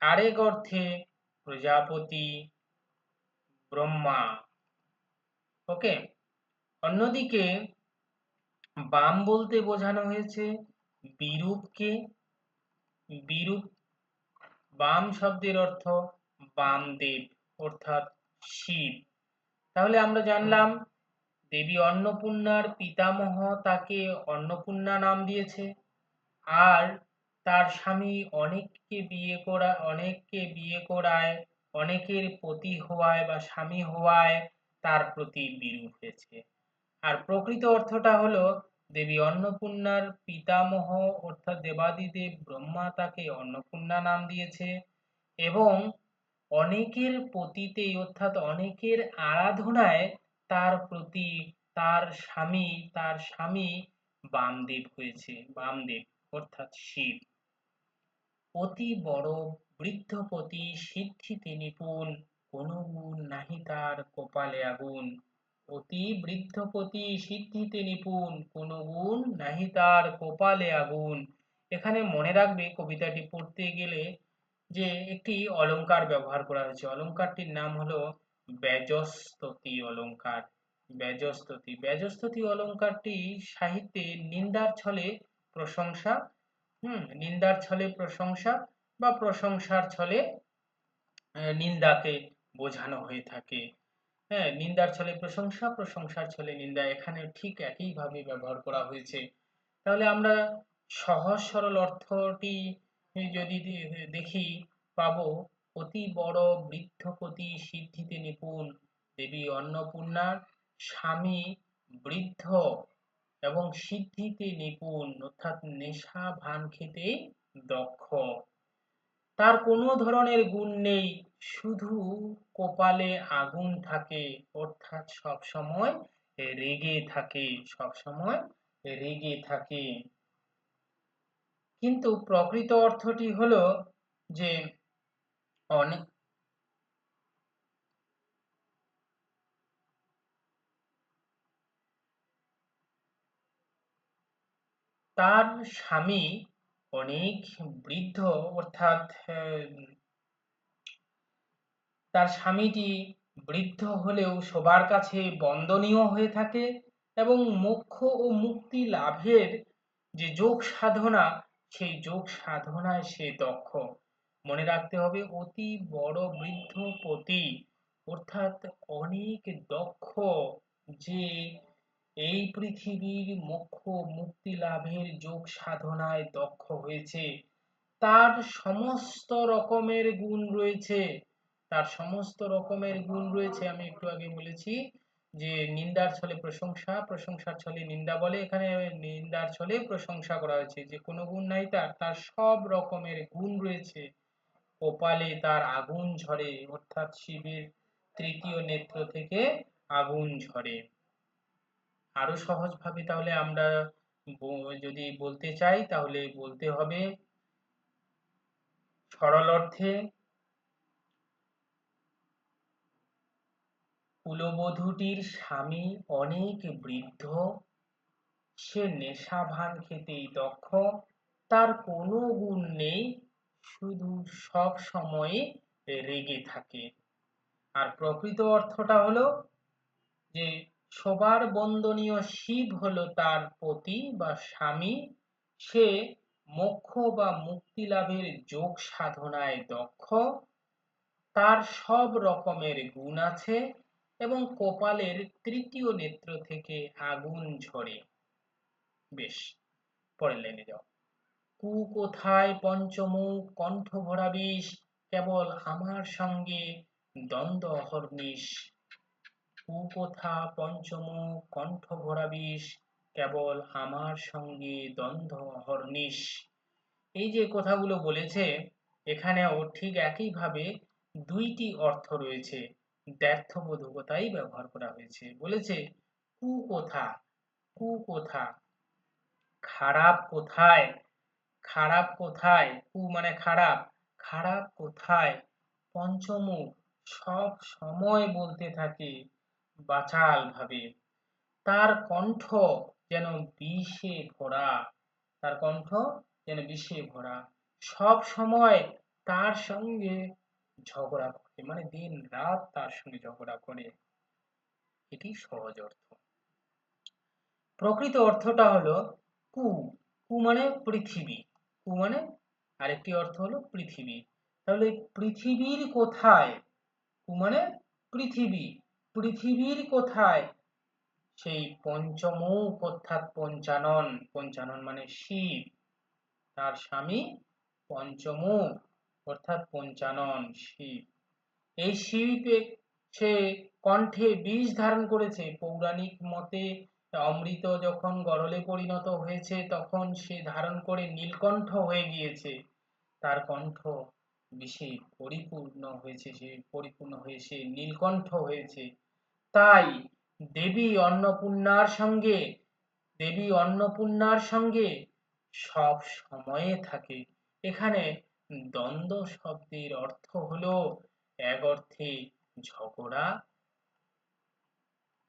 A: আরেক অর্থে প্রজাপতি ব্রহ্মা। ওকে, অন্যদিকে বাম বলতে বোঝানো হয়েছে বিরূপকে। বিরূপ, বাম শব্দের অর্থ বামদেব অর্থাৎ শিব। তাহলে আমরা জানলাম, দেবী অন্নপূর্ণার পিতামহ তাকে অন্নপূর্ণা নাম দিয়েছে, আর তার স্বামী অনেককে বিয়ে করায়, অনেকের পতি হওয়ায় বা স্বামী হওয়ায় তার প্রতি বিরূপ হয়েছে। আর প্রকৃত অর্থটা হলো, দেবী অন্নপূর্ণার পিতামহ অর্থাৎ দেবাদিদেব ব্রহ্মা তাকে অন্নপূর্ণা নাম দিয়েছে, এবং অনেকের পতিতে অর্থাৎ অনেকের আরাধনায় তার প্রতি তার স্বামী বামদেব হয়েছে, বামদেব অর্থাৎ শিব। অতি বড় বৃদ্ধপতি সিদ্ধিতে নিপুণ, কোনো গুণ নাহি তার কপালে আগুন। অতি বৃদ্ধপতি সিদ্ধিতে নিপুণ, কোনো গুণ নাহি তার কপালে আগুন। এখানে মনে রাখবে, কবিতাটি পড়তে গেলে যে একটি অলংকার ব্যবহার করা হয়েছে, অলংকারটির নাম হলো ব্যজস্তুতি অলংকার। ব্যজস্তুতি অলংকারটি সাহিত্যে নিন্দার ছলে প্রশংসা, নিন্দার ছলে প্রশংসা বা প্রশংসার ছলে নিন্দাকে বোঝানো হয়ে থাকে। হ্যাঁ, নিন্দার ছলে প্রশংসা, প্রশংসার ছলে নিন্দা, এখানে ঠিক একইভাবে ব্যবহার করা হয়েছে। তাহলে আমরা সহজ সরল অর্থটি যদি দেখি, পাবো অতি বড় বৃদ্ধপতি সিদ্ধিতে নিপুণ, দেবী অন্নপূর্ণার স্বামী বৃদ্ধ এবং সিদ্ধিতে নিপুণ অর্থাৎ নেশা ভান খেতে দক্ষ, তার কোনো ধরনের গুণ নেই, শুধু কপালে আগুন থাকে, অর্থাৎ সবসময় রেগে থাকে। কিন্তু প্রকৃত অর্থটি হলো যে অনেক তার স্বামী অনেক বৃদ্ধ, অর্থাৎ তার স্বামীটি বৃদ্ধ হলেও সবার কাছে বন্দনীয় হয়ে থাকে, এবং মোক্ষ ও মুক্তি লাভের যে যোগ সাধনা, সেই যোগ সাধনায় সে দক্ষ। মনে রাখতে হবে, অতি বড় বৃদ্ধপতি অর্থাৎ অনেক দক্ষ, যে এই পৃথিবীর মোক্ষ মুক্তি লাভের যোগ সাধনায় দক্ষ হয়েছে, তার সমস্ত রকমের গুণ রয়েছে, তার সমস্ত রকমের গুণ রয়েছে। আমি একটু আগে বলেছি যে নিন্দার ছলে প্রশংসা, প্রশংসার ছলে নিন্দা বলে, এখানে নিন্দার ছলে প্রশংসা করা হয়েছে, যে কোনো গুণ নাই তার, তার সব রকমের গুণ রয়েছে। কপালে তার আগুন ঝরে, অর্থাৎ শিবের তৃতীয় নেত্র থেকে আগুন ঝরে। আরো সহজভাবে তাহলে আমরা যদি বলতে চাই তাহলে বলতে হবে সরল অর্থে, কুলবধূটির স্বামী অনেক বৃদ্ধ, সে নেশা ভান খেতেই দক্ষ, তার কোনো গুণ নেই, শুধু সব সময় রেগে থাকে। আর প্রকৃত অর্থটা হলো যে সবার বন্দনীয় শিব হলো তার পতি বা স্বামী, সে মোক্ষ বা মুক্তি লাভের যোগ সাধনায় দক্ষ, তার সব রকমের গুণ আছে এবং কপালের তৃতীয় নেত্র থেকে আগুন ঝরে। বেশ, পরের লাইনে যাও। কু কোথায় পঞ্চমুখ কণ্ঠ ভরা বিষ, কেবল আমার সঙ্গে দ্বন্দ্ব অহর্নিশ। কুকথা পঞ্চমুখ কণ্ঠ ভরা বিষ, কেবল আমার সঙ্গে দ্বন্দ্ব অহর্নিশ। এই যে কথাগুলো বলেছে, এখানেও ঠিক একইভাবে দুইটি অর্থ রয়েছে, দ্ব্যর্থবোধকতাই ব্যবহার করা হয়েছে। বলেছে কুকথা, কুকথা খারাপ কোথায়, খারাপ কোথায়, কু মানে খারাপ, খারাপ কোথায়, পঞ্চমুখ সব সময় বলতে থাকে বাচাল ভাবে, তার কণ্ঠ যেন বিষে ভরা, তার কণ্ঠ যেন বিষে ভরা, সব সময় তার সঙ্গে ঝগড়া করে, মানে দিন রাত তার সঙ্গে ঝগড়া করে। এটি সহজ অর্থ। প্রকৃত অর্থটা হলো কু, কু মানে পৃথিবী, কু মানে আরেকটি অর্থ হলো পৃথিবী। তাহলে পৃথিবীর কোথায়, কু মানে পৃথিবী, পৃথিবীর কোথায় সেই পঞ্চমুখ অর্থাৎ পঞ্চানন, পঞ্চানন মানে শিব, তার স্বামী পঞ্চমুখ অর্থাৎ পঞ্চানন শিব। এই শিবে সে কণ্ঠে বিষ ধারণ করেছে। পৌরাণিক মতে অমৃত যখন গরলে পরিণত হয়েছে তখন সে ধারণ করে নীলকণ্ঠ হয়ে গিয়েছে, তার কণ্ঠ বিষে পরিপূর্ণ হয়েছে, সে পরিপূর্ণ হয়ে সে নীলকণ্ঠ হয়েছে। তাই দেবী অন্নপূর্ণার সঙ্গে, দেবী অন্নপূর্ণার সঙ্গে সব সময়ে থাকে। এখানে দ্বন্দ্ব শব্দের অর্থ হলো এক অর্থে ঝগড়া,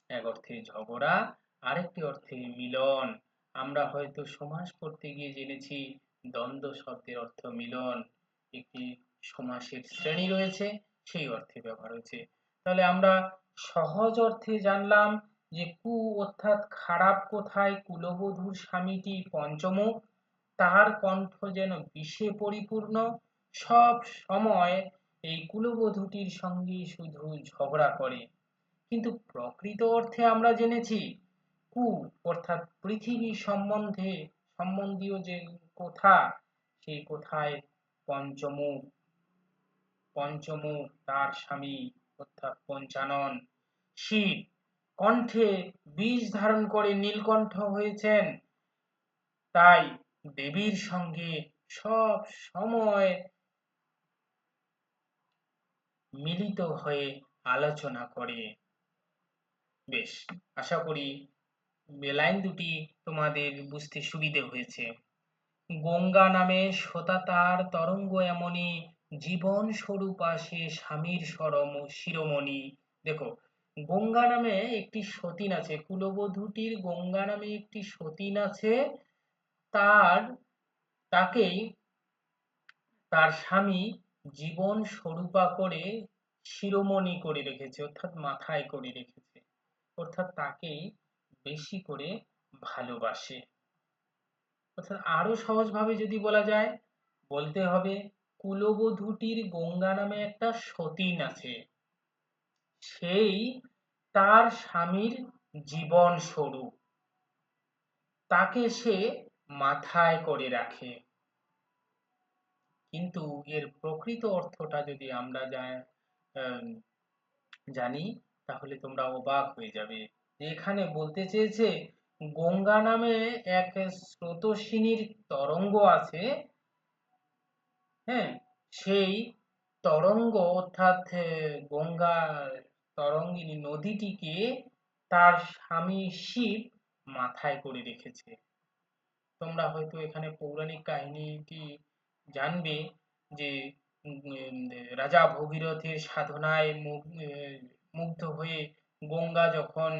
A: এক অর্থে ঝগড়া, আরেকটি অর্থে মিলন। আমরা হয়তো সমাস পড়তে গিয়ে জেনেছি দ্বন্দ্ব শব্দের অর্থ মিলন, একটি সমাসের শ্রেণী রয়েছে, সেই অর্থে ব্যবহার হয়েছে। তাহলে আমরা সহজ অর্থে জানলাম যে কু অর্থাৎ খারাপ কোথায়, কুলবধূর স্বামীটি পঞ্চমুখ, তাহার কণ্ঠ যেন বিষে পরিপূর্ণ, সব সময় এই কুলবধূটির সঙ্গে শুধু ঝগড়া করে। কিন্তু প্রকৃত অর্থে আমরা জেনেছি কু অর্থাৎ পৃথিবী সম্বন্ধে সম্বন্ধীয় যে কথা, সেই কথায় পঞ্চমুখ, পঞ্চমুখ তার স্বামী অর্থাৎ পঞ্চানন শিব কণ্ঠে বিষ ধারণ করে নীলকণ্ঠ হয়েছেন, তাই দেবীর সঙ্গে সব সময় মিলিত হয়ে আলোচনা করে। বেশ, আশা করি লাইন দুটি তোমাদের বুঝতে সুবিধে হয়েছে। গঙ্গা নামে সোতা তার তরঙ্গ এমনি, জীবন স্বরূপ আসে স্বামীর শিরোমণি। দেখো, গঙ্গা নামে একটি সতীন আছে, কুলবধূটির গঙ্গা নামে একটি সতীন আছে, তার তাকেই তার স্বামী জীবন স্বরূপা করে শিরোমণি করে রেখেছে, অর্থাৎ মাথায় করে রেখেছে, অর্থাৎ তাকেই বেশি করে ভালোবাসে। অর্থাৎ আরো সহজভাবে যদি বলা যায়, বলতে হবে কুলবধূটির গঙ্গা নামে একটা সতীন আছে, সেই তার স্বামীর জীবন স্বরূপ, তাকে সে মাথায় করে রাখে। কিন্তু এর প্রকৃত অর্থটা যদি আমরা আহ, জানি, তাহলে তোমরা অবাক হয়ে যাবে। এখানে বলতে চেয়েছে গঙ্গা নামে এক স্রোতস্বিনীর তরঙ্গ আছে, হ্যাঁ, সেই তরঙ্গ অর্থাৎ গঙ্গা তরঙ্গিনী নদীটিকে তার স্বামী শিব মাথায় করে রেখেছে। তোমরা হয়তো এখানে পৌরাণিক কাহিনীটি জানবে যে রাজা ভগীরথের সাধনায় মুগ্ধ হয়ে গঙ্গা যখন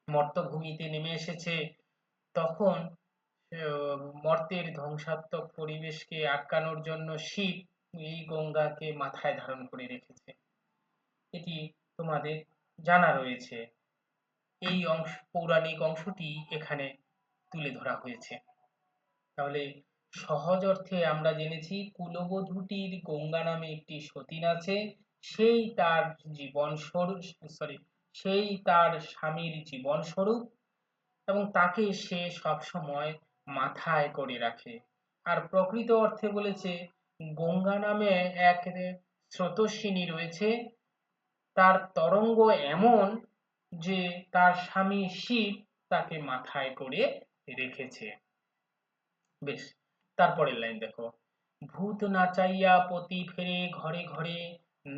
A: মর্তভূমিতে নেমে এসেছে, তখন মর্তের ধ্বংসাত্মক পরিবেশকে আটকানোর জন্য শিব এই গঙ্গাকে মাথায় ধারণ করে রেখেছে। এটি তোমাদের জানা রয়েছে। এই পৌরাণিক অংশটি এখানে তুলে ধরা হয়েছে। তাহলে সহজ অর্থে আমরা জেনেছি কুলবধূটির গঙ্গা নামে একটি সতীন আছে, সেই তার সেই তার স্বামীর জীবন স্বরূপ এবং তাকে সে সব সময় মাথায় করে রাখে। আর প্রকৃত অর্থে বলেছে গঙ্গা নামে এক স্রোতস্বিনী রয়েছে, তার তরঙ্গ এমন যে তার স্বামী শিব তাকে মাথায় করে রেখেছে। বেশ, তারপরের লাইন দেখো, ভূত নাচাইয়া পতি ফেরে ঘরে ঘরে,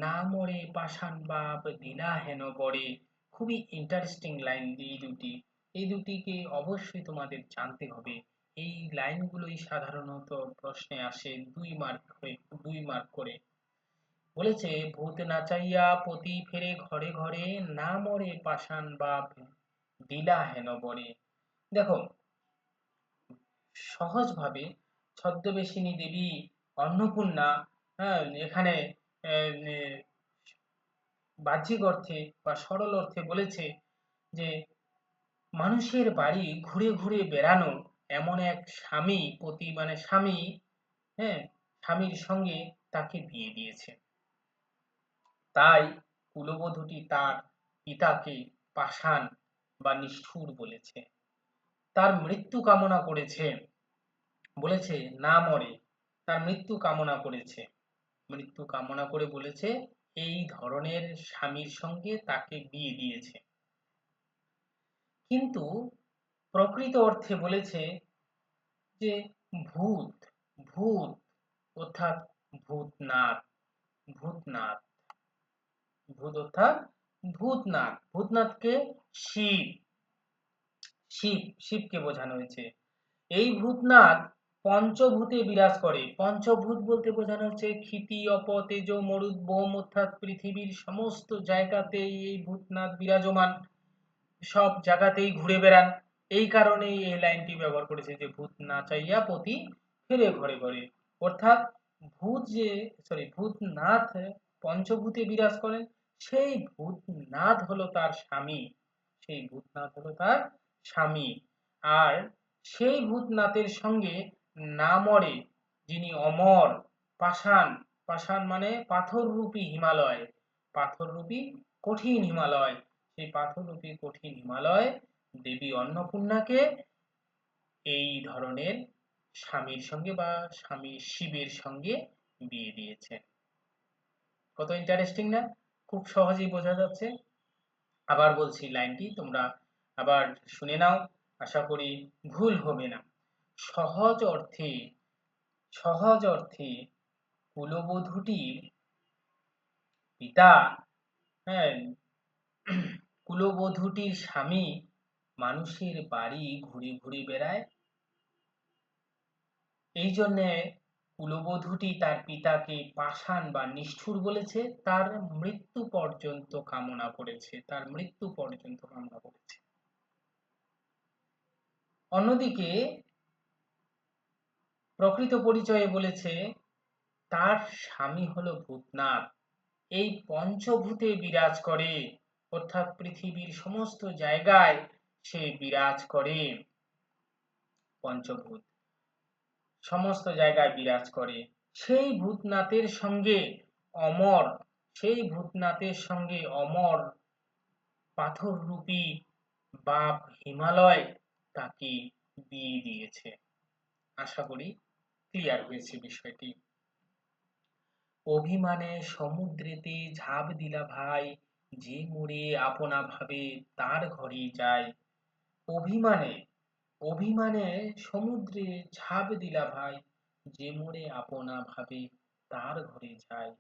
A: না মরে পাষাণ বাপ দিলা হেন বরে। খুবই ইন্টারেস্টিং লাইন এই দুটিকে অবশ্যই তোমাদের জানতে হবে। এই লাইনগুলোই সাধারণত প্রশ্নে আসে 2 মার্ক করে। বলেছে ভূত নাচাইয়া পতি ফেরে ঘরে ঘরে, না মরে পাষাণ বাপ দিলা হেন বরে। দেখো, সহজভাবে ছদ্মবেশিনী দেবী অন্নপূর্ণা, হ্যাঁ, এখানে বাহ্যিক অর্থে বা সরল অর্থে বলেছে যে মানুষের বাড়ি ঘুরে ঘুরে বেড়ানো এমন এক স্বামী, পতি মানে স্বামী, হ্যাঁ, স্বামীর সঙ্গে তাকে বিয়ে দিয়েছে। তাই কুলবধূটি তার পিতাকে পাষাণ বা নিষ্ঠুর বলেছে, তার মৃত্যু কামনা করেছে। বলেছে না মরে, তার মৃত্যু কামনা করেছে, মৃত্যু কামনা করে বলেছে এই ধরনের স্বামীর সঙ্গে তাকে বিয়ে দিয়েছে। কিন্তু প্রকৃত অর্থে বলেছে যে ভূত, ভূত অর্থাৎ ভূতনাথ, ভূতনাথ, ভূত অর্থাৎ ভূতনাথ, ভূতনাথকে শিব, শিবকে বোঝানো হয়েছে। এই ভূতনাথ পঞ্চভূতে বিরাজ করে। পঞ্চভূত বলতে বোঝানো হচ্ছে ক্ষিতি, অপ, তেজ, মরুত, বোম অর্থাৎ পৃথিবীর সমস্ত জায়গাতেই এই ভূতনাথ বিরাজমান, সব জায়গাতেই ঘুরে বেড়ান। এই কারণেই এই লাইনটি ব্যবহার করেছে যে ভূত নাচাইয়া পতি ফেরে ঘরে ঘরে, অর্থাৎ ভূতনাথ পঞ্চভূতে বিরাজ করেন, সেই ভূতনাথ হলো তার স্বামী, সেই ভূতনাথ হলো তার স্বামী। আর সেই ভূতনাথের সঙ্গে না মরে, যিনি অমর, পাষাণ, পাষাণ মানে পাথররূপী হিমালয়, পাথররূপী কঠিন হিমালয়, সেই পাথররূপী কঠিন হিমালয় দেবী অন্নপূর্ণাকে এই ধরনের স্বামীর সঙ্গে বা স্বামী শিবের সঙ্গে বিয়ে দিয়েছে। কত ইন্টারেস্টিং না? খুব সহজেই বোঝা যাচ্ছে। আবার বলছি লাইনটি, তোমরা আবার শুনে নাও, আশা করি ভুল হবে না। সহজ অর্থে, সহজ অর্থে কুলবধূটির পিতা, হ্যাঁ, কুলবধূটির স্বামী মানুষের বাড়ি ঘুরে ঘুরে বেড়ায়, এই জন্যে কুলবধূটি তার পিতাকে পাষাণ বা নিষ্ঠুর বলেছে, তার মৃত্যু পর্যন্ত কামনা করেছে, তার মৃত্যু পর্যন্ত কামনা করেছে। অন্যদিকে প্রকৃত পরিচয়ে বলেছে তার স্বামী হলো ভূতনাথ, এই পঞ্চভূতে বিরাজ করে, অর্থাৎ পৃথিবীর সমস্ত জায়গায় সে বিরাজ করে, পঞ্চভূত সমস্ত জায়গায় বিরাজ করে। সেই ভূতনাথের সঙ্গে অমর, সেই ভূতনাথের সঙ্গে অমর পাথররূপী বাপ হিমালয় তাকে বিয়ে দিয়েছে। আশা করি ক্লিয়ার হয়েছে বিষয়টি। অভিমানে সমুদ্রেতে ঝাঁপ দিলা ভাই, যে মোরে আপনা ভাবে তার ঘরেই যায়। অভিমানে অভিমানে সমুদ্রে ঝাঁপ দিলা ভাই, যে মোরে আপনা ভাবে তার ঘরে যায়।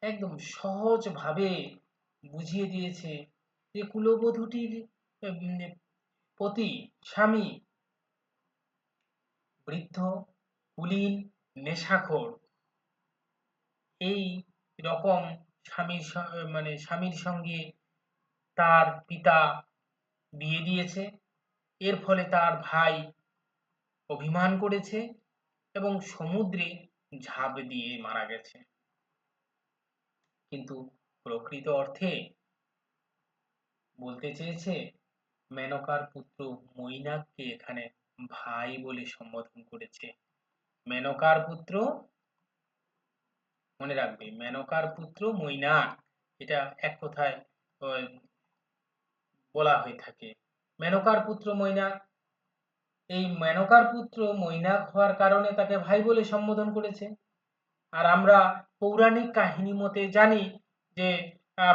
A: একদম সহজ ভাবে বুঝিয়ে দিয়েছে যে কুলবধূটির পতি স্বামী বৃদ্ধ, কুলীন, নেশাখোর। এই রকম স্বামীর সঙ্গে তার পিতা বিয়ে দিয়েছে। এর ফলে তার ভাই অভিমান করেছে এবং সমুদ্রে ঝাঁপ দিয়ে মারা গেছে। কিন্তু প্রকৃত অর্থে বলতে চেয়েছে মেনকার পুত্র মৈনাককে এখানে ভাই বলে সম্বোধন করেছে। মেনকার পুত্র, মনে রাখবে, মেনকার পুত্র মৈনাক, এটা এক কথায় বলা হয়ে থাকে। মেনকার পুত্র মৈনাক, এই মেনকার পুত্র মৈনাক হওয়ার কারণে তাকে ভাই বলে সম্বোধন করেছে। আর আমরা পৌরাণিক কাহিনী মতে জানি যে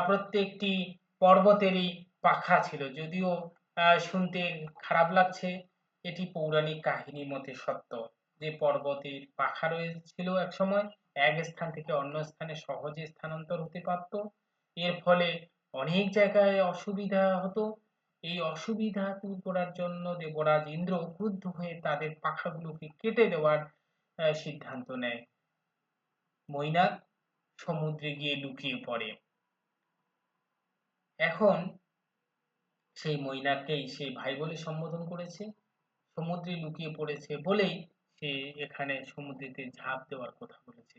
A: প্রত্যেকটি পর্বতেরই পাখা ছিল। যদিও শুনতে খারাপ লাগছে, এটি পৌরাণিক কাহিনী মতে সত্য যে পর্বতের পাখা রয়েছিল এক সময়, এক স্থান থেকে অন্য স্থানে সহজে স্থানান্তর হতে পারত। এর ফলে অনেক জায়গায় অসুবিধা হতো। এই অসুবিধা দূর করার জন্য দেবরাজ ইন্দ্র ক্রুদ্ধ হয়ে তাদের পাখাগুলোকে কেটে দেওয়ার সিদ্ধান্ত নেয়। মৈনাক সমুদ্রে গিয়ে লুকিয়ে পড়ে। এখন সেই মৈনাককেই সে ভাই বলে সম্বোধন করেছে। সমুদ্রে লুকিয়ে পড়েছে বলেই সে এখানে সমুদ্রেতে ঝাঁপ দেওয়ার কথা বলেছে।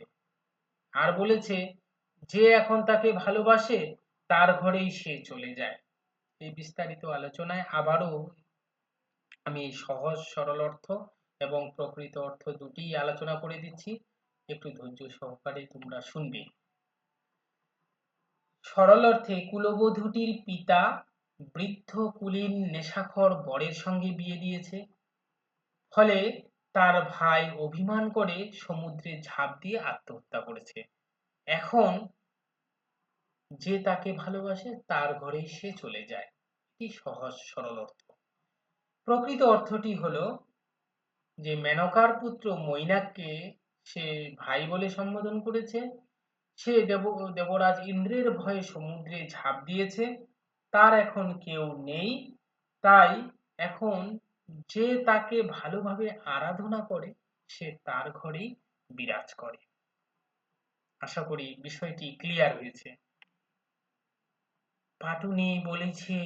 A: আর বলেছে যে এখন তাকে ভালোবাসে তার ঘরেই সে চলে যায়। এই বিস্তারিত আলোচনায় আবারও আমি সহজ সরল অর্থ এবং প্রকৃত অর্থ দুটিই আলোচনা করে দিচ্ছি, একটু ধৈর্য সহকারে তোমরা শুনবে। সরল অর্থে কুলবধূটির পিতা বৃদ্ধ কুলীন নেশাখোর বরের সঙ্গে বিয়ে দিয়েছে। ফলে তার ভাই অভিমান করে সমুদ্রে ঝাঁপ দিয়ে আত্মহত্যা করেছে। এখন যে তাকে ভালোবাসে তার ঘরেই সে চলে যায়। এটি সহজ সরল অর্থ। প্রকৃত অর্থটি হলো যে মেনকার পুত্র মৈনাককে সে ভাই বলে সম্বোধন করেছে। সে দেবরাজ ইন্দ্রের ভয়ে সমুদ্রে ঝাঁপ দিয়েছে। তার এখন কেউ নেই, তাই এখন যে তাকে ভালোভাবে আরাধনা করে সে তার ঘরেই বিরাজ করে। আশা করি বিষয়টি ক্লিয়ার হয়েছে। পাটুনি বলেছে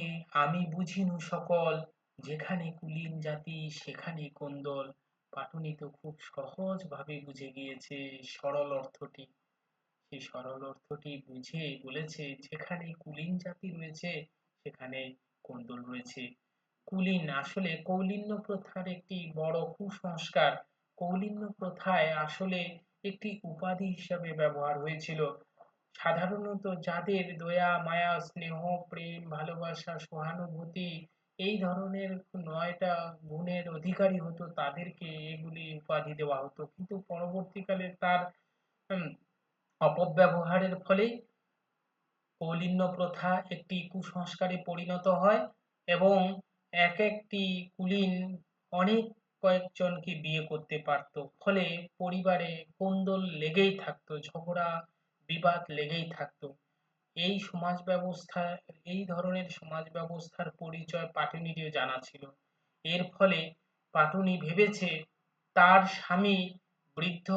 A: আমি বুঝিনু সকল, যেখানে কুলীন জাতি সেখানে কোন্দল। পাটুনি তো খুব সহজ ভাবে বুঝে গিয়েছে সরল অর্থটি। সেই সরল অর্থটি বুঝে বলেছে যেখানে কুলীন জাতি রয়েছে সেখানে কোন্দল রয়েছে। কুলীন আসলে কৌলিন্য প্রথার একটি বড় কুসংস্কার। কৌলিন্য প্রথায় আসলে একটি উপাধি হিসাবে ব্যবহার হয়েছিল। সাধারণত যাদের দয়া মায়া স্নেহ প্রেম ভালোবাসা সহানুভূতি এই ধরনের ৯টা গুণের অধিকারী হতো তাদেরকে এগুলি উপাধি দেওয়া হতো, কিন্তু পরবর্তীকালে তার অপব্যবহারের ফলে কৌলিন্য প্রথা একটি কুসংস্কারে পরিণত হয় এবং এক একটি কুলীন অনেক কয়েকজনকে বিয়ে করতে পারত। ফলে পরিবারে কোন্দল লেগেই থাকতো, ঝগড়া বিবাদ লেগেই থাকতো। এই সমাজ ব্যবস্থা, এই ধরনের সমাজ ব্যবস্থার পরিচয় পাটুনিরও জানা ছিল। এর ফলে পাটুনি ভেবেছে তার স্বামী বৃদ্ধ,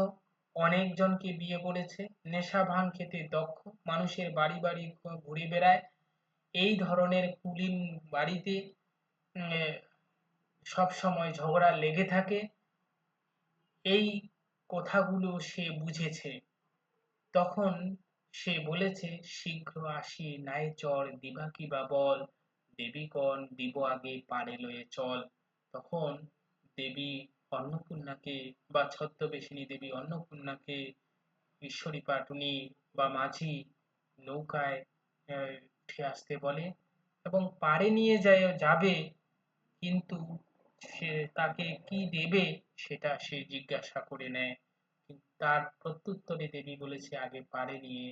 A: অনেকজনকে বিয়ে করেছে, নেশা ভাং খেতে দক্ষ, মানুষের বাড়ি বাড়ি ঘুরে বেড়ায়, এই ধরনের কুলীন বাড়িতে সব সময় ঝগড়া লেগে থাকে। এই কথাগুলো সে বুঝেছে। তখন সে বলেছে শীঘ্র আসি নাই চর দিবা কিবা বল, দেবীগণ দিব আগে পারে লয়ে চল। তখন দেবী অন্নপূর্ণাকে বা ছদ্মবেশিনী দেবী অন্নপূর্ণাকে ঈশ্বরী পাটুনি বা মাঝি নৌকায় উঠে আসতে বলে এবং পাড়ে নিয়ে যাবে, কিন্তু সে তাকে কি দেবে সেটা সে জিজ্ঞাসা করে নেয়। তার প্রত্যুত্তরে দেবী বলেছে আগে পাড়ে নিয়ে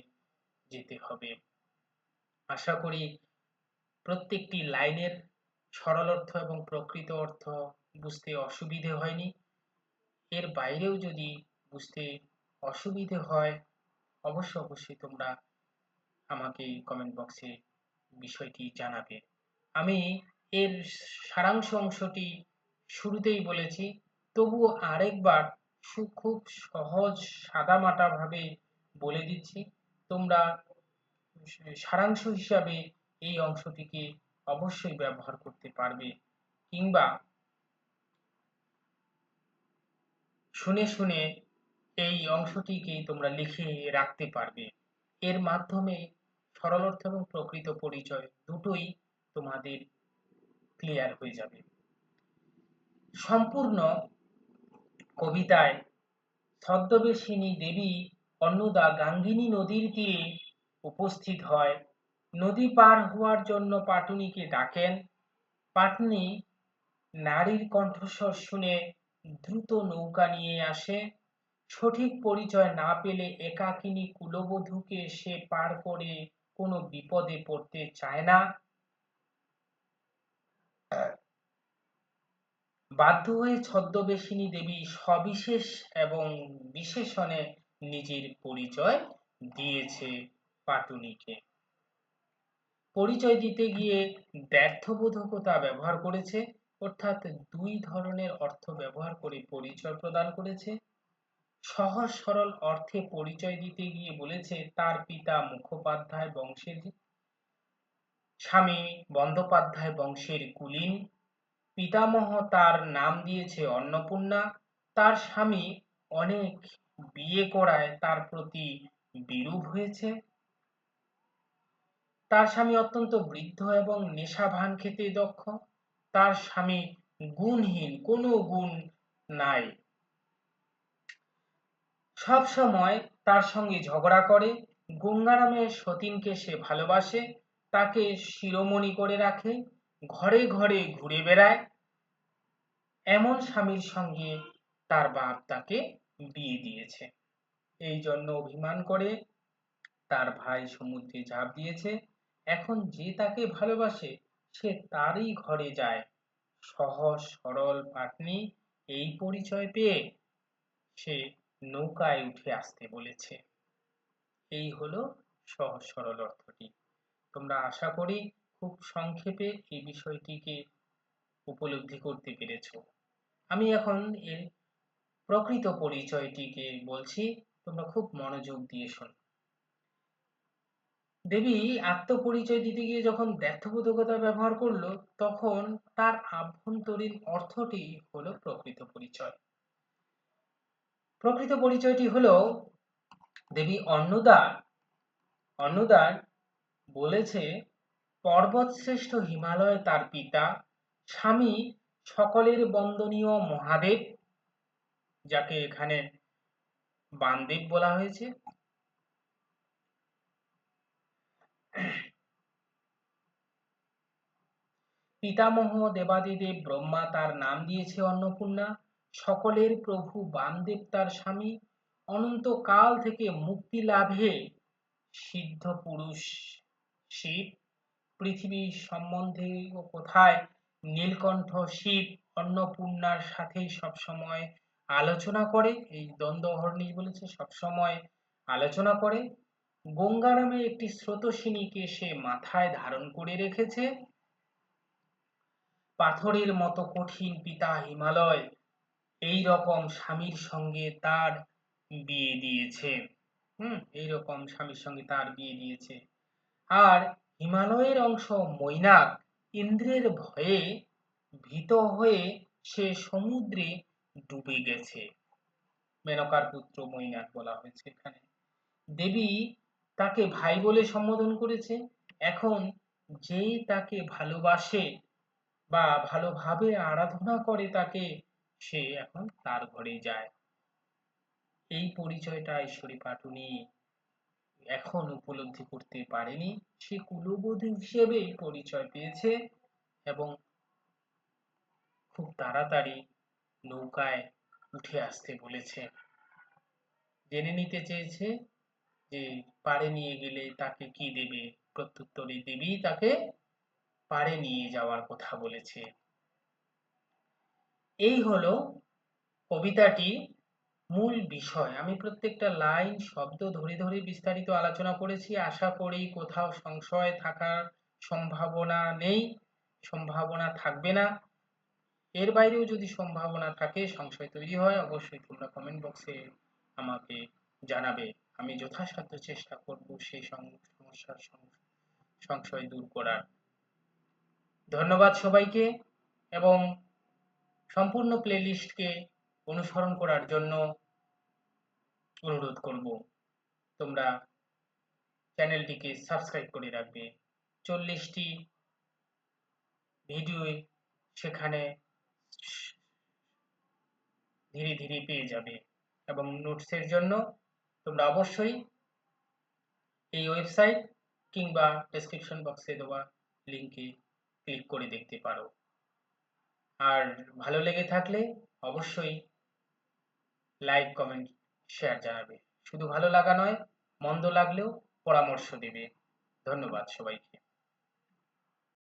A: যেতে হবে। আশা করি প্রত্যেকটি লাইনের সরল অর্থ এবং প্রকৃত অর্থ বুঝতে অসুবিধে হয়নি। এর বাইরেও যদি বুঝতে অসুবিধে হয় অবশ্যই তোমরা আমাকে কমেন্ট বক্সে বিষয়টি জানাবে। আমি এর সারাংশ অংশটি শুরুতেই বলেছি, তবুও আরেকবার খুব সহজ সাদামাটা ভাবে বলে দিচ্ছি। তোমরা সারাংশ হিসাবে এই অংশটিকে অবশ্যই ব্যবহার করতে পারবে, কিংবা শুনে শুনে এই অংশটিকেই তোমরা লিখে রাখতে পারবে। এর মাধ্যমে সরল অর্থ এবং প্রকৃত পরিচয় দুটোই তোমাদের ক্লিয়ার হয়ে যাবে। সম্পূর্ণ কবিতায় ছদ্মবেশিনী দেবী অন্নদা গাঙ্গিনী নদীর তীরে উপস্থিত হয়। নদী পার হওয়ার জন্য পাটুনিকে ডাকেন। পাটনি নারীর কণ্ঠস্বর শুনে দ্রুত নৌকা নিয়ে আসে। সঠিক পরিচয় না পেলে একাকিনী কুলবধূকে সে পার করে কোনো বিপদে পড়তে চায় না। বাধ্য হয়ে ছদ্মবেশিনী দেবী সবিশেষ এবং বিশেষণে নিজের পরিচয় দিয়েছে পাটুনিকে। পরিচয় দিতে গিয়ে ব্যর্থবোধকতা ব্যবহার করেছে, অর্থাৎ দুই ধরনের অর্থ ব্যবহার করে পরিচয় প্রদান করেছে। সহজ সরল অর্থে পরিচয় দিতে গিয়ে বলেছে তার পিতা মুখোপাধ্যায় বংশের, স্বামী বন্দ্যোপাধ্যায় বংশের কুলীন, পিতামহ তার নাম দিয়েছে অন্নপূর্ণা, তার স্বামী অনেক বিয়ে করায় তার প্রতি বিরূপ হয়েছে, তার স্বামী অত্যন্ত বৃদ্ধ এবং নেশা ভান খেতে দক্ষ, তার স্বামী গুণহীন, কোনো গুণ নাই, সব সময় তার সঙ্গে ঝগড়া করে, গঙ্গারামের সতীনকে সে ভালোবাসে, তাকে শিরোমণি করে রাখে, ঘরে ঘরে ঘুরে বেড়ায়। এমন স্বামীর সঙ্গে তার বাপ তাকে বিয়ে দিয়েছে। এই জন্য অভিমান করে তার ভাই সমুদ্রে ঝাঁপ দিয়েছে। এখন যে তাকে ভালোবাসে সে তারই ঘরে যায়। সহজ সরল পাটনি এই পরিচয় পেয়ে সে নৌকায় উঠে আসতে বলেছে। এই হলো সহজ সরল অর্থটি। তোমরা আশা করি খুব সংক্ষেপে এই বিষয়টিকে উপলব্ধি করতে পেরেছ। আমি এখন এর প্রকৃত পরিচয়টিকে বলছি, তোমরা খুব মনোযোগ দিয়ে শোনো। দেবী আত্মপরিচয় দিতে গিয়ে যখন ব্যর্থবোধকতা ব্যবহার করলো, তখন তার আভ্যন্তরীণ অর্থটি হলো প্রকৃত পরিচয়। প্রকৃত পরিচয়টি হলো দেবী অন্নদার বলেছে পর্বতশ্রেষ্ঠ হিমালয় তার পিতা, স্বামী সকলের বন্দনীয় মহাদেব, যাকে এখানে বানদেব বলা হয়েছে, পিতামহ দেবাদিদেব ব্রহ্মা তার নাম দিয়েছে অন্নপূর্ণা, সকলের প্রভু বামদেব তার স্বামী, অনন্তকাল থেকে মুক্তি লাভে সিদ্ধ পুরুষ শিব, পৃথিবী সম্বন্ধে ও কোথায় নীলকণ্ঠ শিব অন্নপূর্ণার সাথেই সবসময় আলোচনা করে, এই দ্বন্দ্ব হরণী বলেছে সবসময় আলোচনা করে। গঙ্গা নামে একটি স্রোতস্বিনীকে সে মাথায় ধারণ করে রেখেছে। পাথরের মতো কঠিন পিতা হিমালয় এই রকম স্বামীর সঙ্গে তার বিয়ে দিয়েছে। এইরকম স্বামীর সঙ্গে তার বিয়ে দিয়েছে। আর হিমালয়ের অংশ মৈনাক ইন্দ্রের ভয়ে ভীত হয়ে সে সমুদ্রে ডুবে গেছে। মেনকার পুত্র মৈনাক বলা হয়েছে এখানে। দেবী তাকে ভাই বলে সম্বোধন করেছে। এখন যেই তাকে ভালোবাসে বা ভালোভাবে আরাধনা করে তাকে, সে এখন তার ঘরে যায়। এই পরিচয়টা ঈশ্বরী পাটুনি এখন উপলব্ধি করতে পারেনি। সে কুলবধূ হিসেবে পরিচয় পেয়েছে এবং খুব তাড়াতাড়ি নৌকায় উঠে আসতে বলেছে। জেনে নিতে চেয়েছে যে পাড়ে নিয়ে গেলে তাকে কি দেবে। প্রত্যুত্তরে দেবী তাকে পাড়ে নিয়ে যাওয়ার কথা বলেছে। এই হলো কবিতাটির মূল বিষয়। আমি প্রত্যেকটা লাইন শব্দ ধরে ধরে বিস্তারিত আলোচনা করেছি। আশা করি কোথাও সংশয় থাকার সম্ভাবনা নেই, সম্ভাবনা থাকবে না। এর বাইরেও যদি সম্ভাবনা থাকে, সংশয় তৈরি হয়, অবশ্যই তোমরা কমেন্ট বক্সে আমাকে জানাবে। আমি যথাসাধ্য চেষ্টা করব সেই সমস্যার সংশয় দূর করার। ধন্যবাদ সবাইকে, এবং সম্পূর্ণ প্লেলিস্টকে অনুসরণ করার জন্য অনুরোধ করব। তোমরা চ্যানেলটিকে সাবস্ক্রাইব করে রাখবে। 40টি ভিডিও সেখানে ধীরে ধীরে পেয়ে যাবে, এবং নোটসের জন্য তোমরা অবশ্যই এই ওয়েবসাইট কিংবা ডেসক্রিপশন বক্সে দেওয়া লিঙ্কে ক্লিক করে দেখতে পারো। আর ভালো লেগে থাকলে অবশ্যই লাইক, কমেন্ট, শেয়ার জানাবে। শুধু ভালো লাগা নয়, মন্দ লাগলেও পরামর্শ দেবে। ধন্যবাদ সবাইকে।